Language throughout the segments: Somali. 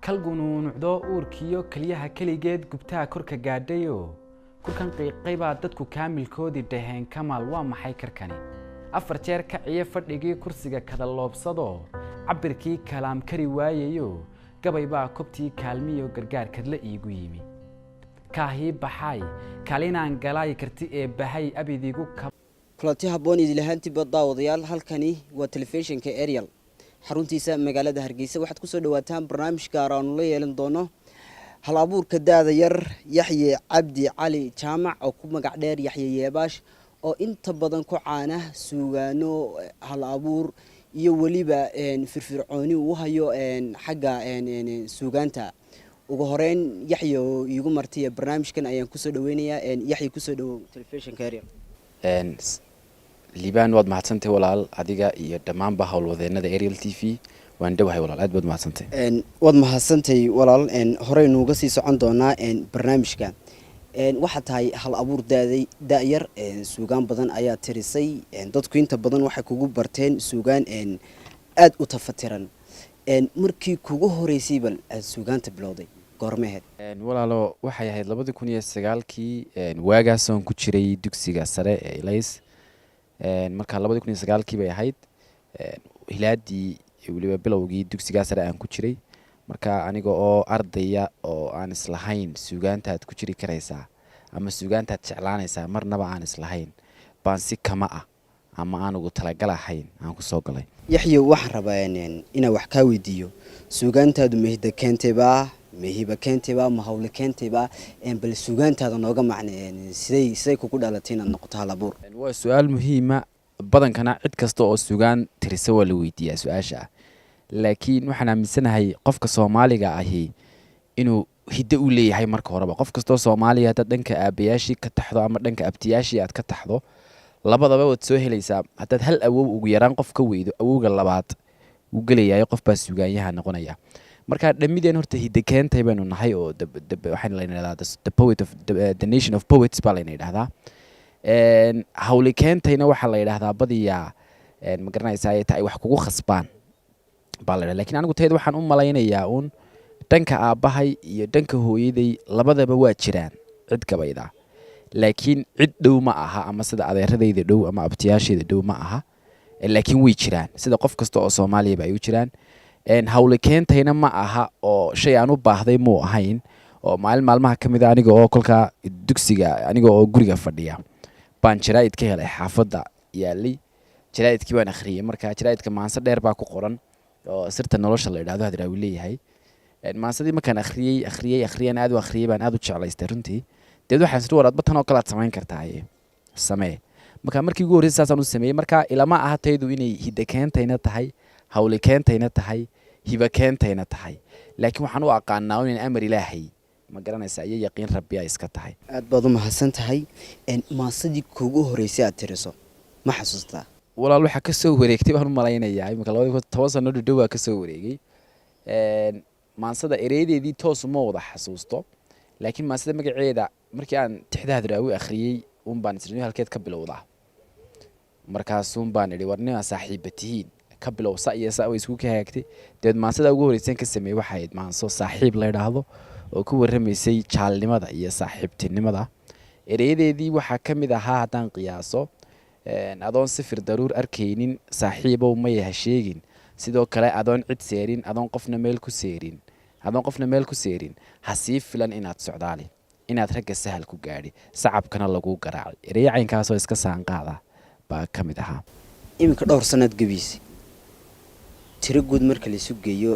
kalgunuunucdo uurkiyo kaliyaha keligeed gubtaha korka gaadhayo kurkan qiiqay baa dadku kaamilkoodii dhaheen kamaal waa maxay karkani afar jeer kaciye fadhigii kursiga kada loobsado cabirkii kalaam kari waayayo gabay baa kobtii kaalmiyo gargaar kadla iigu yimi kaahii baxay kalinaan galaay karti ee bahay abidigu kulanti habboon idil ahaantiiba daawadayaal halkani waa telefishinka Ariel xaruntiisa magaalada Hargeysa waxaad ku soo dhawaataan barnaamij gaar ah oo la yeelan doono hal abuurka daada yar Yaxye Cabdi Cali Jaamac oo ku magac dheer Yaxye Yeebaash oo inta badan ku caana suugaano hal abuur iyo waliba firfircooni uu hayo xagga suugaanta ugu horeyn Yaxye igu martay barnaamijkan ayaan ku soo dhaweynayaa Yaxye ku soo dhaw telefishinka Ariel liibaan waad mahadsantahay walaal adiga iyo dhammaanba howlwadeenada Ariel TV waan dhawahay walaal aad baad mahadsantahay waad mahadsantahay walaal horey nuuga sii socon doonaa barnaamijka waxa tahay hal abuur daayar suugaan badan ayaa tirisay dadku inta badan waxay kugu barteen suugaan aad u tafatiran markii kugu horeysay bal aad suugaanta bilowday goormeed walaalo waxay ahayd 2009kii waagaas oo ku jiray dugsiga sare ee Ilays marka 2009kii bay ahayd hilaadii waliba bilowgii dugsiga sare aan ku jiray marka aniga oo ardaya oo aan islahayn suugaantaad ku jiri karaysaa ama suugaantaad jeclaanaysaa marnaba aan islahayn baan si kama ah ama aan ugu talagalahayn aan ku soo galay Yaxye waxaan rabaa inaan wax ka weydiiyo suugaantaadu meehda keentayba meehiba keentayba ma hawle keentayba bal suugaantaada nooga macneen siday kugu dhalatay inaad noqoto hal abuur waa su'aal muhiim ah badankana cid kasta oo suugaan tirisa waa la weydiiyaa su'aasha laakiin waxaan aaminsanahay qofka Soomaaliga ahi inuu hiddo u leeyahay marka horeba qof kasta oo Soomaaliya hadda dhanka aabayaashii ka taxdo ama dhanka abtiyaashii aad ka taxdo labadaba waad soo helaysaa haddaad hal awow ugu yaraan qof ka weydo awowga labaad uu gelayahay qof baa suugaanyaha noqonaya marka dhamideen horta hiddo keentay baynu nahay oo waxaan la yiraahdaa the poet of the nation of poets baa la yiraahdaa hawli keentayna waxa la yiraahdaa badiyaa ma garanaysaa ay wax kugu khasbaan baa la yiraahdaa laakiin anigu tayada waxaan u malaynayaa dhanka aabahay iyo dhanka hooyaday labadaba waa jiraan cid gabayda laakiin cid dhow ma aha ama sida adeeradayda dhow ama abtiyaashayda dhow ma aha laakiin way jiraan sida qof kasta oo Soomaaliya ay u jiraan hawli keentayna ma aha oo shay aan u baahday muu ahayn oo maalmaha kamid ah aniga oo kolka dugsiga aniga oo guriga fadhiya baan jaraa'id ka helay xaafadda yaali jaraa'idkii baan akhriyay marka jaraa'idka maansa dheer baa ku qoran oo sirta nolosha la yiraahdo haddii uu leeyahay maansadii markaan akhriyay aad u akhriyay baan aad u jeclaystay runtii dad waxaan isku waraad batan oo kala samayn kartaa samee markii ugu horeysay saasaan u sameeyay marka ilama ahataydu inay hidda keentayna tahay hawli keentayna tahay hiba keentayna tahay laakiin waxaan u aqaanaa in amar Ilaahay ma garanaysaa iyo yaqiin Rabbi ay iska tahay aad baad u mahadsan tahay maasadii kugu horeysay aad tiriso ma xasuustaa walaal waxa ka soo wareegtay baan u malaynayaa imika 2010 sano dhudhow ka soo wareegay maansada ereedeedii toos uma wada xasuusto laakiin maansada magaceeda markii aan tixdaad raawi akhriyay baan isrinay halkeed ka bilowdaa markaas baan idhi warnima saaxiibatihiin ka bilowsa iyo saa isku ka hagtay dad maansada ugu horeysay ka sameeyay waxa ay maanso saaxiib la yiraahdo oo ku waramaysay jaalnimada iyo saaxiibtinimada ereedeedii waxa kamid ahaa hadaan qiyaaso adoon sifir daruur arkaynin saaxiibow ma yahay sheegin sidoo kale adoon cid seerin adoon qofna meel ku seerin ha sii filan inaad socdaali inaad ragga sahal ku gaadhi sacabkana lagu garaacay ereeyacaynkaas oo iska saanqaada baa kamid ahaa iminka dhowr sanad gabiisi tiro guud marka la isu geeyo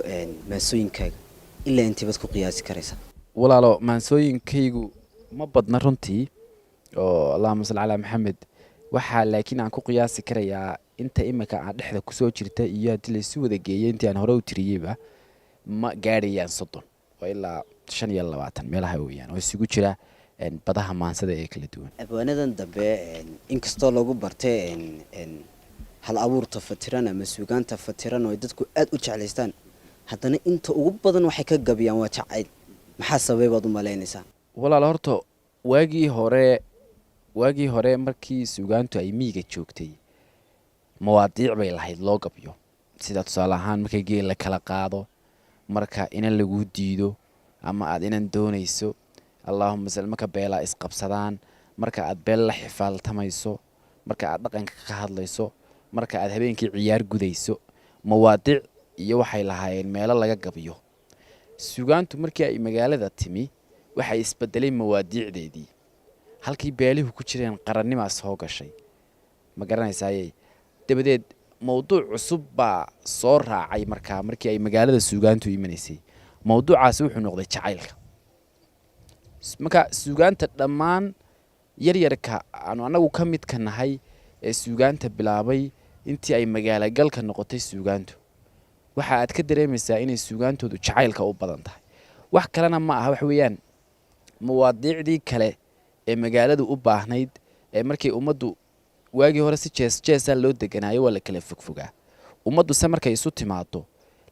maasooyinkaaga ilaa intibaad ku qiyaasi karaysaa walaalo maansooyinkaygu ma badna runtii oo Allahumma salli ala Muhammad waxa laakiin aan ku qiyaasi karayaa inta imika aan dhexda ku soo jirta iyo hadii la isu wada geeyay intii aan hore u tiriyayba ma gaarayaan 30 oo ilaa 25 meelaha weeyaan oo isugu jira badaha maansada ee kala duwan abwaanadan dambe inkastoo lagu bartay hal abuurta fatiran ama suugaanta fatiran oo dadku aad u jeclaystaan haddana inta ugu badan waxay ka gabiyaan waa jacayl maxaa sababay baad u malaynaysaa walaal horto waagii hore markii suugaantu ay miiga joogtay mawaadiic bay lahayd loo gabiyo sida tusaale ahaan markay geel la kala qaado marka inan lagu diido ama aad inan doonayso allahumma sal marka beela isqabsadaan marka aad beel la xifaaltamayso marka aad dhaqanka ka hadlayso marka aad habeenkii ciyaar gudayso mawaadiic iyo waxay lahaayeen meelo laga gabiyo suugaantu markii ay magaalada timi waxay isbedelay mawaadiicdeedii halkii beelihu ku jireen qarannimaa soo gashay ma garanaysaaye dabadeed mawduuc cusub baa soo raacay markii ay magaalada suugaantu imanaysay mawduucaasi wuxuu noqday jacaylka marka suugaanta dhammaan yaryarka aanu annagu ka midka nahay ee suugaanta bilaabay intii ay magaalo galka noqotay suugaantu waxa aad ka dareemaysaa inay suugaantoodu jacaylka u badan tahay wax kalena ma aha wax weeyaan mawaadiicdii kale ee magaaladu u baahnayd ee markii ummaddu waagii hore si jees-jeesa loo deganaayo waa la kala fogfogaa ummaddu se markay isu timaado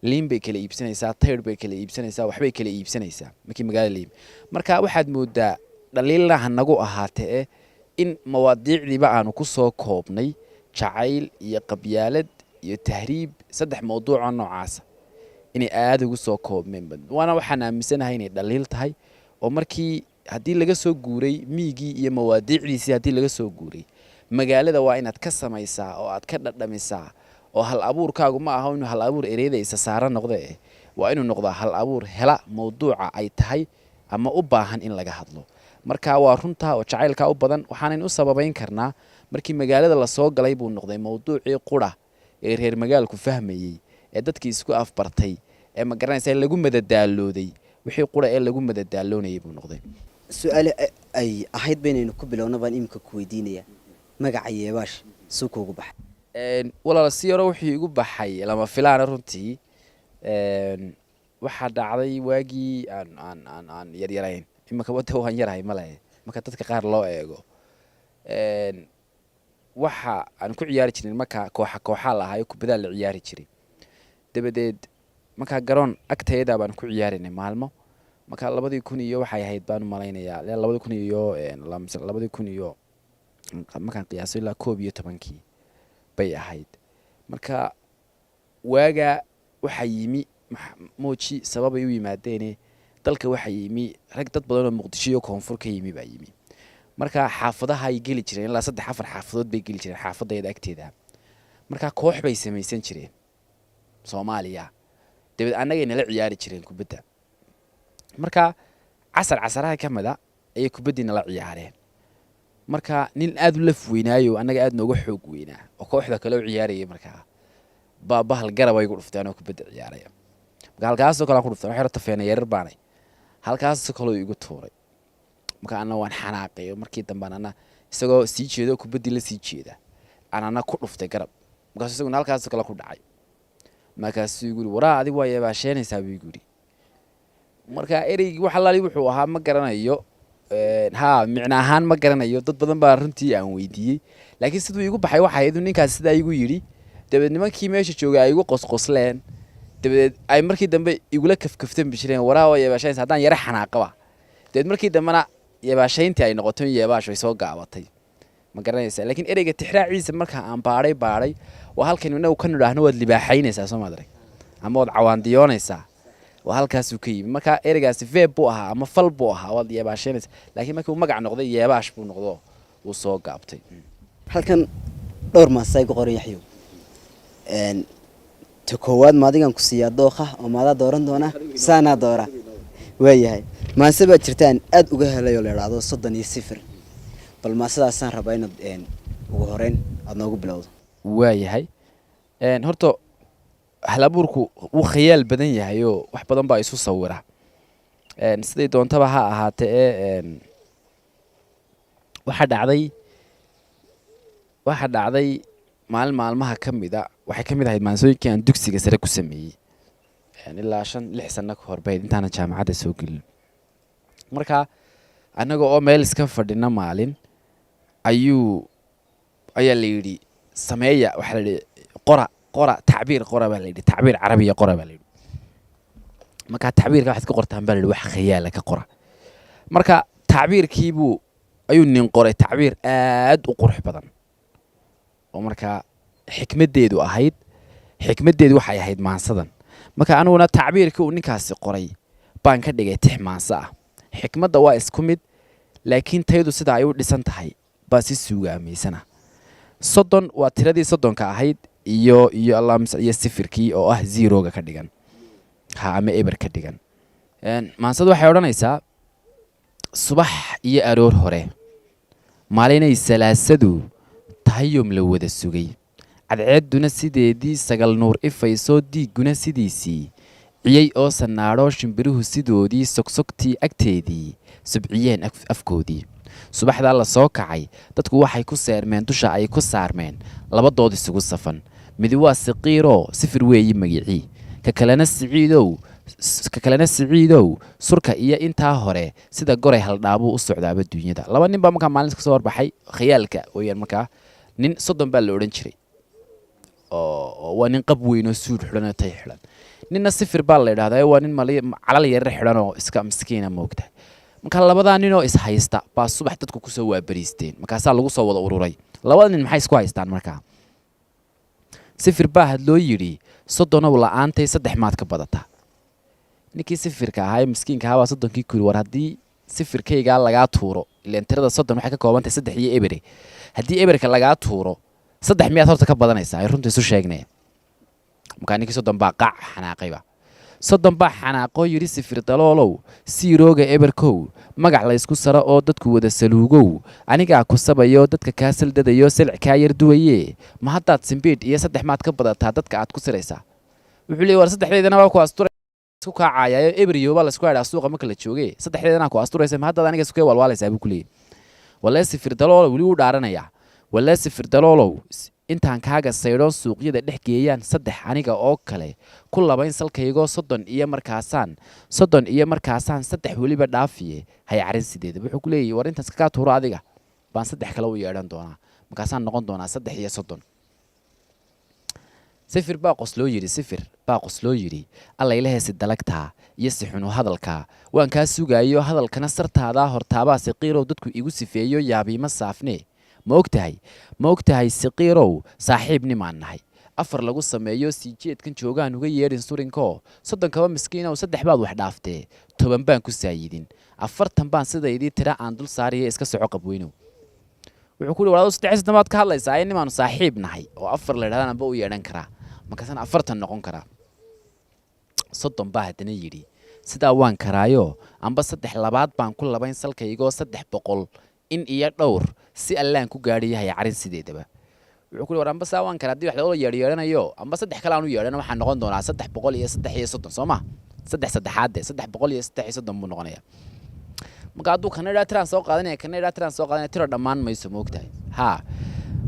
liin bay kala iibsanaysaa tayr bay kala iibsanaysaa waxbay kala iibsanaysaa markii magaalada liin marka waxaad moodaa dhaliilna hanagu ahaatee in mawaadiicdiiba aanu ku soo koobnay jacayl iyo qabyaalad iyo tahriib 3 mawduuc noocaas inay aad ugu soo koobmeen waana waxaan aaminsanahay inay dhaliil tahay oo markii haddii laga soo guuray miigii iyo mawaadiicdiisii haddii laga soo guuray magaalada waa inaad ka samaysaa oo aad ka dhadhamisaa oo hal abuurkaagu ma aha inuu hal abuur ereydaysa saaran noqde waa inuu noqdaa hal abuur hela mawduuca ay tahay ama u baahan in laga hadlo marka waa runta oo jacaylka u badan waxaan u sababayn karnaa markii magaalada la soo galay buu noqday mawduucii qura ee reer magaalku fahmayay ee dadkii isku afbartay ee ma garanaysaa lagu madadaalooday wixii qura ee lagu madadaaloonayay buu noqday su-aal ay ahayd baynaynu ku bilowna baan imika ku weydiinaya magaca yeebaash suuqa ugu baxay walaal si yaro wixii igu baxay lama filaan runtii waxa dhacday waagii aan yaryarayn imika wada waan yarahay malaha marka dadka qaar loo eego waxa aan ku ciyaari jirin marka kooxa lahaay kubada la ciyaari jiray dabadeed marka garoon agteeda baan ku ciyaarinay maalmo marka 2000 iyo waxay ahayd baan malaynayaa 2000 iyo 2000 iyo markaan qiyaasay ilaa 11 bay ahayd marka waaga waxa yimi mooji sabab ay u yimaadeen dalka waxa yimi rag dad badan oo Muqdisho iyo koonfur ka yimi baa yimi marka xaafadaha ay gali jireen ilaa 3 4 xaafadood bay gali jireen xaafadayda agteeda marka koox bay samaysan jireen Soomaaliya dibad anaga inala ciyaari jireen kubadda marka casaraha kamida ay kubaddina la ciyaareen marka nin aad u laf weynaayo anaga aad nooga xoog weynaa oo kooxda kale u ciyaarayay marka hal garab ay ku dhuftaan oo kubadda ciyaaraya halkaas kale ku dhuftaan waxay tafeenay yarar baanay halkaas kale igu tuuray marka ana waan xanaaqay markii dambe ana isagoo sii jeedo kubaddi la sii jeeda ana ku dhuftay garab markaas isagoo halkaas kale ku dhacay markaas uu guri waraa adi waa yeebasheenaysaa buu guri marka ereygi waxa la wuxuu ahaa ma garanayo micna ahaan ma garanayo dad badan baa runtii aan weydiiyay laakiin sidoo igu baxay waxa ay ninkaas sida igu yiri dabeed nimankii meesha joogay ay igu qosqosleen dabeed ay markii dambe igula kafkaftan bishireen waraa waa yeebasheenaysaa hadaan yara xanaaqaba dabeed markii dambena yeebashayntii ay noqoto yeebasho ay soo gaabatay ma garanaysaa laakiin ereyga tixraaciisa marka aan baaray waa halkan inagu ka nidhaahno waad libaaxaynaysaa soo maadray ama waad cawaandiyoonaysaa waa halkaas uu ka yimi marka ereygaasi verb buu ahaa ama fal buu ahaa waad yeebashaynaysaa laakiin markii uu magac noqday yeebaash buu noqdo uu soo gaabtay halkan dhowr maasay ku qoran yaxyo ta koowaad maadigan ku siiyaa dooqa oo maada dooran doona saana doora waayahay maase baa jirtaan aad uga helayo leedaado 30 bal maasadaasaan rabaa inaad ugu horeyn aad noogu bilowdo waayahay horta halabuurku uu khiyaal badan yahay oo wax badan baa isu sawira siday doontaba ha ahaatee waxa dhacday maalmaha kamida waxay kamid ahayd maansooyinkii aan dugsiga sare ku sameeyay ilaa 5-6 sano ka hor bay intaana jaamacadda soo gelin marka anaga oo meel iska fadhina maalin ayaa la yiri sameeya waxa la yiri qora tacbiir qora baa la yiri tacbiir carabiga qora baa la yiri marka tacbiirka waxa ka qortaan baa la yiri wax khiyaal ka qora marka tacbiirkiibu ayuu nin qoray tacbiir aad u qurux badan oo marka xikmadeedu waxay ahayd maansadan marka anuguna tacbiirkii uu ninkaasi qoray baan ka dhigay tixmaansa ah. Xikmadda waa isku mid, laakiin tayadu sida ay u dhisan tahay baa si suugaameysana. 30 waa tiradii 30ka ahayd iyo allaams iyo sifirkii oo ah zeroga ka dhigan ama eber ka dhigan. maansadu waxay odhanaysaa subax iyo aroor hore maalinay salaasadu tahay yoom la wada sugay, cadceedduna sideedii sagal nuur ifayso, diigguna sidiisii ciyey oo sanaadho, shimbiruhu sidoodii sogsogtii agteedii subciyeen afkoodii. subaxdaa la soo kacay dadku waxay ku seermeen dusha ay ku saarmeen labadood isugu safan, midi waa siqiiroo sifir weeyi magicii, ka kalena siciidow surka iyo intaa hore sida goray haldhaabuu u socdaaba duunyada. laba nin baa markaa maalinta ka soo horbaxay khayaalka weyaan. markaa nin 30 baa la odhan jiray oo waa nin qab weyn oo suud xidhan oo tay xidhan. ninna sifir baa la yidhahdaa waa nin calal yarar xidhan oo iska miskiina moogta. marka labadaa ninoo is haysta baa subax dadku kusoo waabariisteen, markaasaa lagu soo wada ururay. labada nin maxay isku haystaan markaa? sifir baa hadloo yidhi 30 la'aantay 3 maad ka badataa. ninkii sifirka ahaa ee miskiinka ahaa baa 30kii ku yidhi war haddii sifirkaygaa lagaa tuuro, ileen tirada 30 waxay ka koobantahay 3 iyo ebere, haddii eberka lagaa tuuro 3 miyaad horta ka badanaysaa? ay runta isu sheegneen. markaa ninkii 30 baa qaac xanaaqayba. 30 baa xanaaqoo yidhi sifir daloolow siirooga eberkow magac la ysku saro oo dadku wada saluugow, anigaa ku sabayo dadka kaa saldadayo silc kaa yar duwaye, ma haddaad simbiidh iyo 3 maad ka badataa dadka aad ku siraysaa? wuxuu leeyay war 3deedana waa ku asturay isku kaacayaayo ebriyo baa la isku haydhaa suuqa marka la joogay, 3deedana ku asturaysa ma haddaad aniga isku walwaalaysaa buu ku leeyay. walee sifir daloolow weli u dhaaranayaa, walee sifir daloolow intaan kaaga saydhoon suuqyada dhex geeyaan 3 aniga oo kale ku labayn salkaygoo 30 iyo markaasaan 3 weliba dhaafiye hay carin sideeda. wuxuu ku leeyahay war intaas kaga tuuro adiga baan 3 kale u yeedhan doonaa, markaasaan noqon doonaa 3 iyo 30. sifir baa qosloo yidhi alla ilaheesi dalagtaa iyo si xunu hadalkaa waan kaa sugaayo, hadalkana sartaadaa hortaabaa siqiirow dadku igu sifeeyo yaabiima saafnee. ma ogtahay siqiirow saaxiibnimaan nahay, 4 lagu sameeyo sii jeedkan joogaan uga yeedhin surinkoo 30 kaba miskiinow 3 baad wax dhaaftee 10 baan ku saayidin, 40 baan sidaydii tira aan dul saariya iska soco qabweynow. wuxuu ku yidhi walaalow 3 baad ka hadlaysaa ee nimaanu saaxiib nahay oo 4 la yidhahdaan amba u yeedhan karaa, markaasaan 40 noqon karaa. 30 baa haddana yidhi sidaa waan karaayo amba 3 labaad baan ku labayn salkaygoo 300 in iyo dhowr si allaan ku gaadhiyahay carin sideedaba. wuxuu ku yidhi war amba saa waan karaa haddii wax loo yeedhanayo amba 3 kale aan u yeedhana waxaa noqon doonaa 330 soo ma 3 saddexaadde 330 buu noqonayaa. marka hadduu kana idhaa tiraan soo qaadanaya tiro dhammaan mayso ma ogtahay.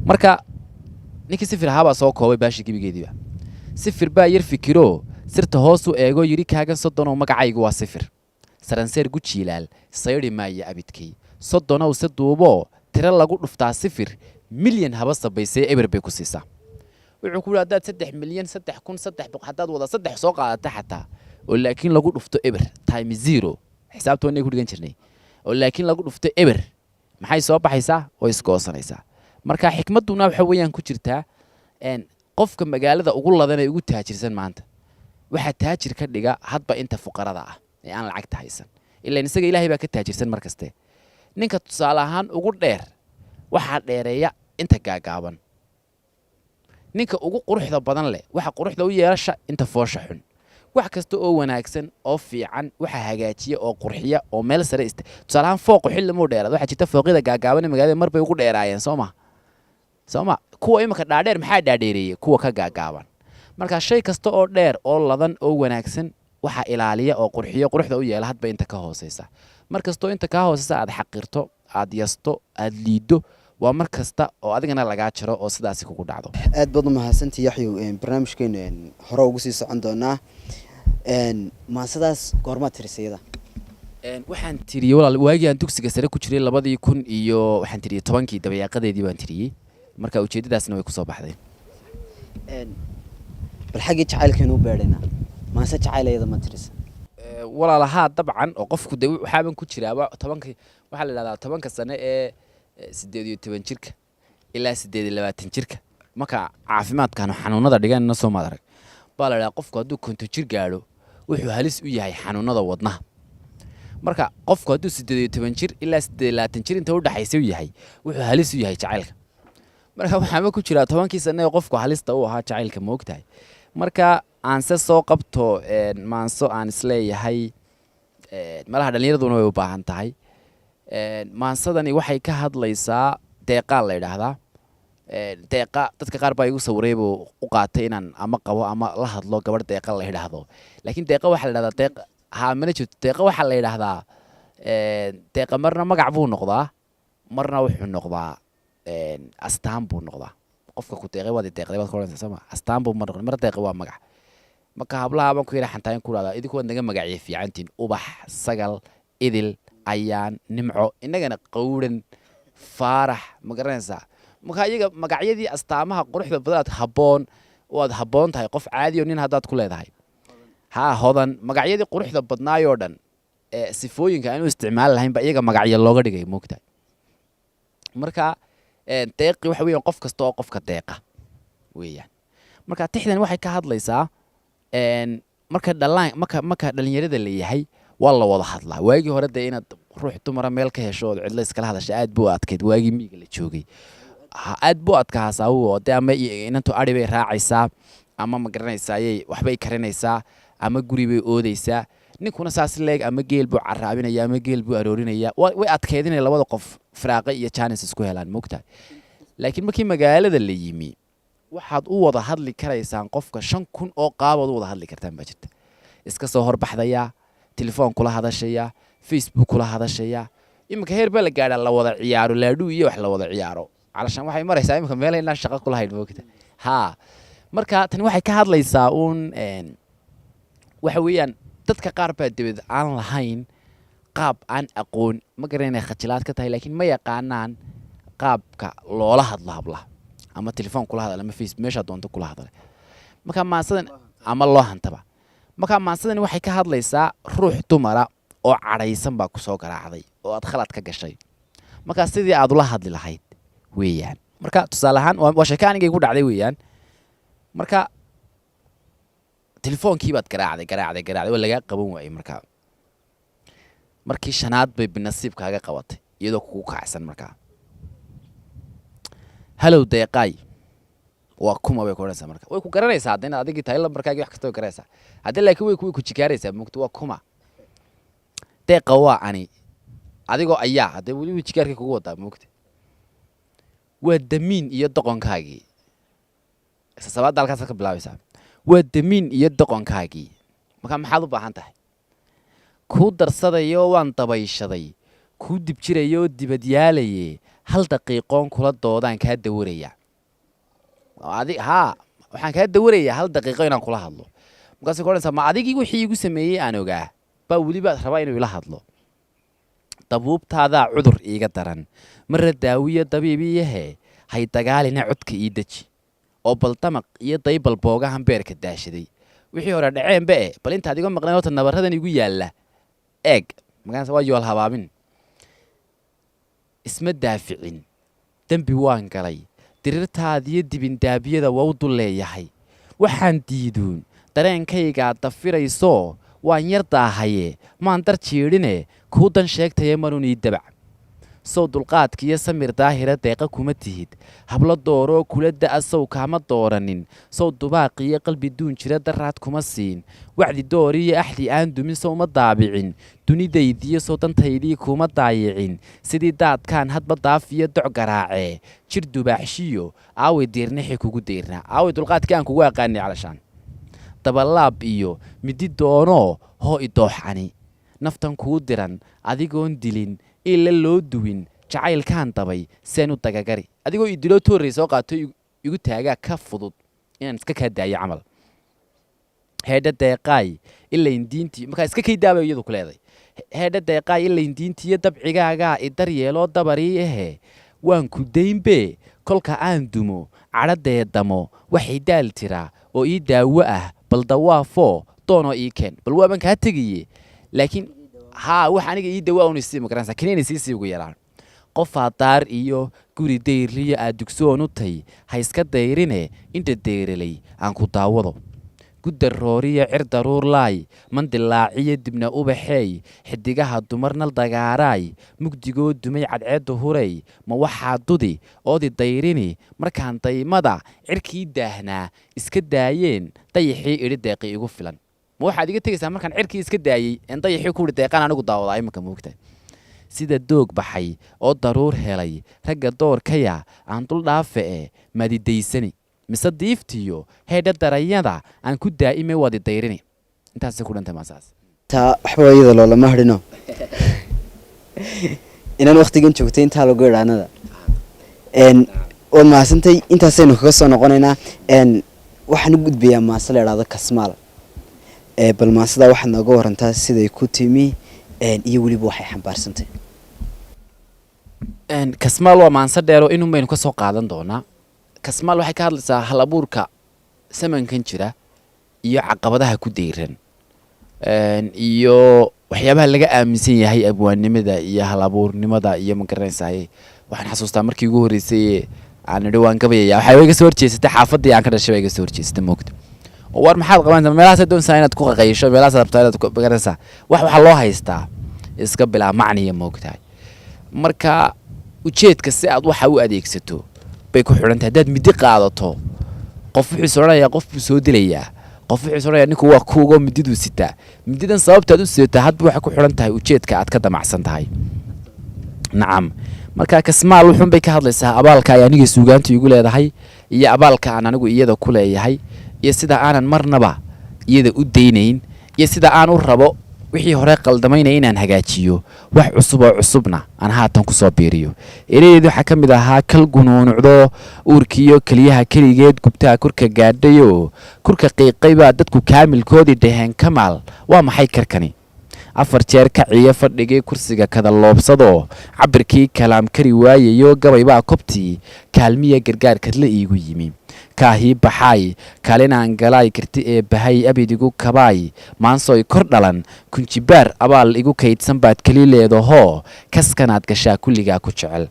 marka ninkii sifir ahaabaa soo koobay baashi gebigeediiba. sifir baa yar fikiroo sirta hoos u eego yidhi kaagan 30 oo magacaygu waa sifir, saranseer gujiilaal sayri maaya abidkay 30 se duuboo tiro lagu dhuftaa sifir milyan haba sabaysee eber bay ku siisaa. wuxuu ku yidhi haddaad 3 milyan 3,300 haddaad wada 3 soo qaadata xataa oo laakiin lagu dhufto eber time 0 xisaabta wanay ku dhigan jirnay, oo laakiin lagu dhufto eber maxay soo baxaysaa oo isgoosanaysaa. marka xikmadduna waxa weeyaan ku jirtaa qofka magaalada ugu ladan ee ugu taajirsan maanta waxaa taajir ka dhiga hadba inta fuqarada ah ee aan lacagta haysan, ilaan isaga ilaahay baa ka taajirsan mar kaste. ninka tusaale ahaan ugu dheer waxaa dheereeya inta gaagaaban, ninka ugu quruxda badan leh waxa quruxda u yeelasha inta foosha xun. wax kasta oo wanaagsan oo fiican waxa hagaajiya oo qurxiya oo meel sare tusaale ahaan fooqu xilli muu dheeraad, waxaa jirta fooqyada gaagaaban ee magaalada mar bay ugu dheeraayeen sooma kuwa imika dhaadheer maxaa dhaadheereeyey kuwa ka gaagaaban. marka shay kasta oo dheer oo ladan oo wanaagsan waxa ilaaliya oo qurxiyo quruxda u yeela hadba inta ka hooseysa. mar kastoo inta kaa hooseysa aad xaqirto aad yasto aad liiddo waa mar kasta oo adigana lagaa jiro oo sidaasi kugu dhacdo. aad baad u mahadsantii yaxyow. barnaamijkeenu hore ugu sii socon doonaa. maasadaas goormaad tirisayada? waxaan tiriyey walaal waagii aan dugsiga sare ku jiray 2000 iyo waxaan tiriyey 10kii dabayaaqadeedii baan tiriyey. marka ujeedadaasna way ku soo baxday. bal xaggii jacaylkeenu u beedhayna maase jacaylayada ma tirisa? walaalahaa dabcan oo qofku de waxaaban ku jiraaba 10 waxaa la yidhahdaa 10 sano ee 18 jirka ilaa 28 jirka marka caafimaadkan xanuunada dhiganna soo maad arag baa la yidhaha qofku hadduu konton jir gaadho wuxuu halis u yahay xanuunada wadnaha marka qofku hadduu 18 jir ilaa 20 jir inta u dhaxaysa u yahay wuxuu halis u yahay jacaylka marka waxaaba ku jira 10 sano qofku halista u ahaa jacaylka ma ogtahay marka aan se soo qabto maanso aan isleeyahay malaha dhalinyaraduna way u baahan tahay maansadani waxay ka hadlaysaa deeqaan la yidhaahdaa deeqa dadka qaar baa igu sawiray buu u qaatay inaan ama qabo ama la hadlo gabadh deeqa la yidhaahdo laakiin deeqa waxaa la yidhahdaa deeqa haa mana jirto deeqa waxaa la yidhaahdaa deeqa marna magac buu noqdaa marna wuxuu noqdaa astaan buu noqdaa qofka ku deeqay waad deeqday waad koranaysaa sama astaan buu mar deeqa waa magac marka hablaha baan ku yiri xantaan ku raada idinku waad naga magaciye fiicantiin ubax sagal idil ayaan nimco inagana qowran faarax ma garanaysaa marka iyaga magacyadii astaamaha quruxda badan waad habboon tahay qof caadi oo nin haddaad ku leedahay haa hodan magacyadii quruxda badnaayoo dhan sifooyinka aanu isticmaali lahayn ba iyaga magacyo looga dhigay moogtahay marka deeqi waxa weeyaan qof kasta oo qofka deeqa weeyaan marka tixdan waxay ka hadlaysaa marka dhalinyarada leeyahay waa la wada hadlaa waagii hore dee inaad ruux dumara meel ka hesho oo cidla iskala hadasha aad buu adkayd waagii miyiga la joogay aad buu adkaasaa oo dee ama inantu ari bay raacaysaa ama ma garanaysaa ayay waxbay karinaysaa ama guri bay oodaysaa ninkuna saas leeg ama geel buu caraabinaya ama geel buu aroorinaya way adkeedinay labada qof firaaqo iyo chance isku helaan moogtahay laakiin markii magaalada la yimi waxaad u wada hadli karaysaan qofka 5,000 oo qaabood u wada hadli kartaan ba jirta iska soo horbaxdaya telefoon kula hadashaya Facebook kula hadashaya imika heer baa la gaadha la wada ciyaaro laadhu iyo wax la wada ciyaaro calashan waxay maraysaa imika meel inaan shaqo kula hayn moogta marka tani waxay ka hadlaysaa waxa weeyaan dadka qaar baa dibad aan lahayn qaab aan aqoon ma garanay khajilaad ka tahay laakiin ma yaqaanaan qaabka loola hadlo hablaha ama telefoon kula hadal ama Facebook meesha doonto kula hadal marka maansadan ama loo hantaba marka maansadan waxay ka hadlaysaa ruux dumara oo cadhaysan baa ku soo garaacday oo aad khalad ka gashay marka sidii aad ula hadli lahayd weeyaan marka tusaale ahaan waa sheekaanigay ku dhacday weeyaan marka telefoonkii baad garaacday oo laga qaban waayay markii shanaad bay binasiibkaaga qabatay iyadoo kugu kacsan marka hello deeqay waa kuma bay koranaysaa marka way ku garanaysaa hadana adigii tahay lambarkaaga wax kasta way garanaysaa hadana laakiin way ku jigaaraysaa mugto waa kuma deeqa waa ani adigoo ayaa hadda wali jigaarkii kugu wadaa mugto waa damiin iyo doqonkaagii sababta halkaas ka bilaabaysaa waa damiin iyo doqonkaagii marka maxaad u baahan tahay ku darsadayo waan dabayshaday ku dib jirayo dibad yaalaye hal daqiiqoon kula doodaan ka dawaraya waxaan ka dawaraya hal daqiiqo inaan kula hadlo markaas ku oranaysaa ma adigii wixii igu sameeyay aan ogaa ba wali baad rabaa inuu ila hadlo dabuubtaada cudur iiga daran marra daawiyo dabiibiyahe hay dagaalina codka ii daji oo baldamaq iyo daybal boogahan beerka daashaday wixii hore dhaceen bal inta adiga maqnay oo nabaradan igu yaala eeg markaas waa yool habaabin isma daaficin dambi waan galay dirirtaadiyo dibindaabiyada waa u duleeyahay waxaan diiduun dareenkayga dafirayso waan yar daahaye maan dar jiidhine kuu dan sheegtaye marun ii dabac sow dulqaadka iyo samir daahira deeqa kuma tihid hablo dooroo kula da'a sow kaama dooranin sow dubaaqi iyo qalbi duun jira daraad kuma siin wacdi doori iyo axdi aan dumin sow ma daabicin dunidaydiyo sow dantaydii kuma daayicin sidii daadkaan hadba daafiyo doc garaacee jir dubaaxshiyo aaway diirnixi kugu diirnaa aaway dulqaadkii aan kugu aqaanay calashaan dabalaab iyo midi doonoo hoo idooxani naftan kuu diran adigoon dilin ila loo duwin jacaylkaan dabay seen u dagagari adigoo idiloo toorey soo qaato igu taagaa ka fudud inaan iska kaa daayo camal heedha deeqaay ilayn diintii markaa iska kay daabay iyadu ku leeday heedha deeqaay ilayn diintii iyo dabcigaagaa idar yeeloo dabarii ahe waan ku daynbe kolka aan dumo cadhadeedamo waxay daal tiraa oo ii daawo ah bal dawaafoo doonoo ii keen bal waaban kaa tegaye laakiin wax aniga ii dawaa un isii magaranaysaa kaniina sii ugu yaraan qofaa daar iyo guri dayriyo aad dugsoon u tay ha iska dayrine inta dayralay aan ku daawado guddarooriya cir daruur laay mandilaaciyo dibna ubaxeey xidigaha dumarnal dagaaraay mugdigoo dumay cadceedda huray ma waxaa dudi oodi dayrini markaan daymada cirkii daahnaa iska daayeen dayaxii idhi deeqi igu filan ma waxaad iga tegaysaa markaan cirkii iska daayey en dayaxii ku idhi deeqaan anigu daawadaa imanka moogtahay sida doog baxay oo daruur helay ragga doorkaya aan dul dhaafe e madidaysani mise diiftiyo heedha darayada aan ku daa'imay waadi dayrini intaasay ku dhantay maasaas taa waxba iyada loolama hadhino inaan waqtigan joogtay intaa lagu idhaanada waad mahadsantay intaasaynu kaga soo noqonaynaa waxaan u gudbayaa maase la idhaahdo kasmaal bal maasadaa waxaad nooga warantaa siday ku timi iyo weliba waxay xambaarsantay kasmaal waa maanse dheero inun baynu ka soo qaadan doonaa kasmaal waxay ka hadlaysaa hal abuurka samankan jira iyo caqabadaha ku deyran iyo waxyaabaha laga aaminsan yahay abwaannimada iyo hal abuurnimada iyo ma garanaysaay waxaan xasuustaa markii ugu horreysay aan idhi waan gabayaya waxay iga soo horjeesatay xaafaddii aan ka dhashay baa iga soo horjeesatay moogta oo war maxaad qabanaysaa meelahaas doonaysaa inaad ku qaqaysho meelahaas rabtaa inaad ku garanaysaa waxaa loo haystaa iska bilaa macniya moogtahay marka ujeedka si aad waxa u adeegsato bay ku xidhan tahay haddaad midi qaadato qof wuxuu odhanayaa qof buu soo dilayaa qof wuxuu odhanayaa ninku waa kuugoo mididuu sitaa mididan sababtaad u sidataa hadba waxay ku xidhan tahay ujeedka aad ka damacsan tahay nacam marka kasmaal wuxuun bay ka hadlaysaa abaalka ay aniga suugaantu igu leedahay iyo abaalka aan anigu iyada ku leeyahay iyo sida aanan marnaba iyada u daynayn iyo sida aan u rabo wixii hore qaldamaynaya inaan hagaajiyo wax cusub oo cusubna aan haatan ku soo biiriyo eradeedu waxaa ka mid ahaa kal gunuunucdo uurkiiyo keliyaha keligeed gubtaha kurka gaadhayo kurka qiiqay baa dadku kaamilkoodii dhaheen kamaal waa maxay karkani 4 jeer kaciyo fadhigii kursiga kada loobsado cabirkii kalaam kari waayayo gabay baa kobtii kaalmiya gargaarkad la iigu yimi kaahii baxaay kaalinaan galaay karti ee bahay abid igu kabaay maansoy kor dhalan kunjibaar abaal igu kaydsan baad keli leedahoo kaskanaad gashaa kulligaa ku jecel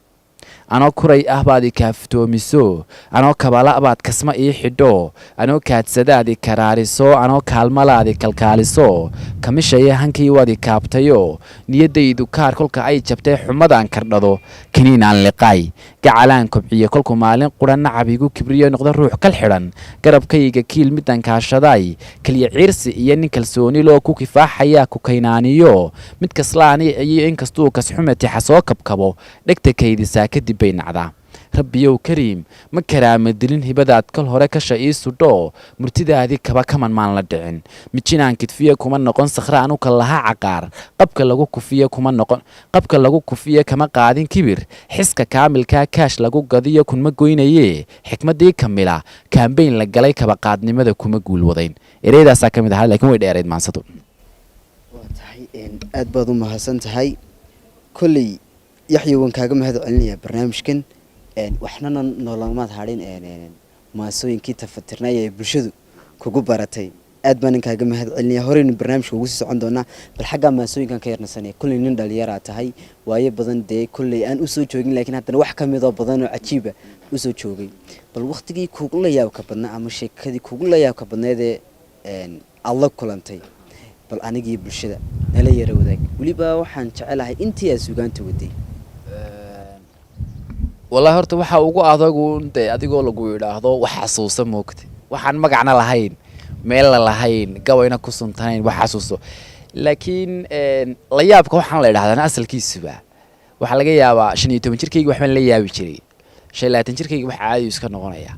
anoo kuray ah baad i kaaftoomiso anoo kabala baad kasma ii xidho anoo kaadsadaadi karaariso anoo kaalmalaadi kalkaaliso kamishaya hankii waad i kaabtayo niyaddaydu kaar kolka ay jabtay xumadaan kardhado kaniinaan liqaay gacalaan kobciye kolku maalin qura nacab igu kibriyo noqda ruux kal xidhan garabkayga kiil midaan kaashadaay keliya ciirsi iyo nin kalsooniloo ku kifaaxayaa ku kaynaaniyo mid kaslaani iyo inkastuu kasxumati xasoo kabkabo dhegta kaydisaa kadib bay nacdaa rabbiyow kariim ma karaama dilin hibadaad kal hore kasha ii sudho murtidaadii kaba kaman maan la dhicin mijinaan kidfiye kuma noqon sakhra anuka laha caqaar qabka lagu kufiye kama qaadin kibir xiska kaamilkaa kaash lagu gadiyo kunma goynayee xikmaddii kamila kaambeyn la galay kaba qaadnimada kuma guulwadayn ereydaasaa ka mid ahaa laakiin way dheerayd maansadu waa tahay aad baad u mahadsan tahay kolley yaxya waan kaaga mahad celinayaa barnaamijkan waxnana noolamaad hadhin maasooyinkii tafatirnay ee bulshadu kugu baratay aad baan kaaga mahad celinayaa horeynu barnaamijka ugu sii socon doonaa bal xaggaa maasooyinkan ka yarnasanaya kolley nin dhalinyaraa tahay waayo badan dee kolley aan usoo joogin laakiin haddana wax ka midoo badan oo cajiiba usoo joogay bal waqtigii kugu la yaabka badnaa ama sheekadii kugu la yaabka badneedee aad la kulantay bal anigii bulshada nala yara wadaag weliba waxaan jecelahay intii aad sugaanta waday wallahi horta waxa ugu adagu de adigoo lagu yiraahdo wax xasuuso moogtay waxaan magacna lahayn meel la lahayn gabayna ku suntanayn wax xasuuso laakiin la yaabka waxaan la yiraahdaa asalkiisuba waxa laga yaabaa 15 jirkayga waxaan la yaabi jiray 25 jirkayga wax caadi iska noqonaya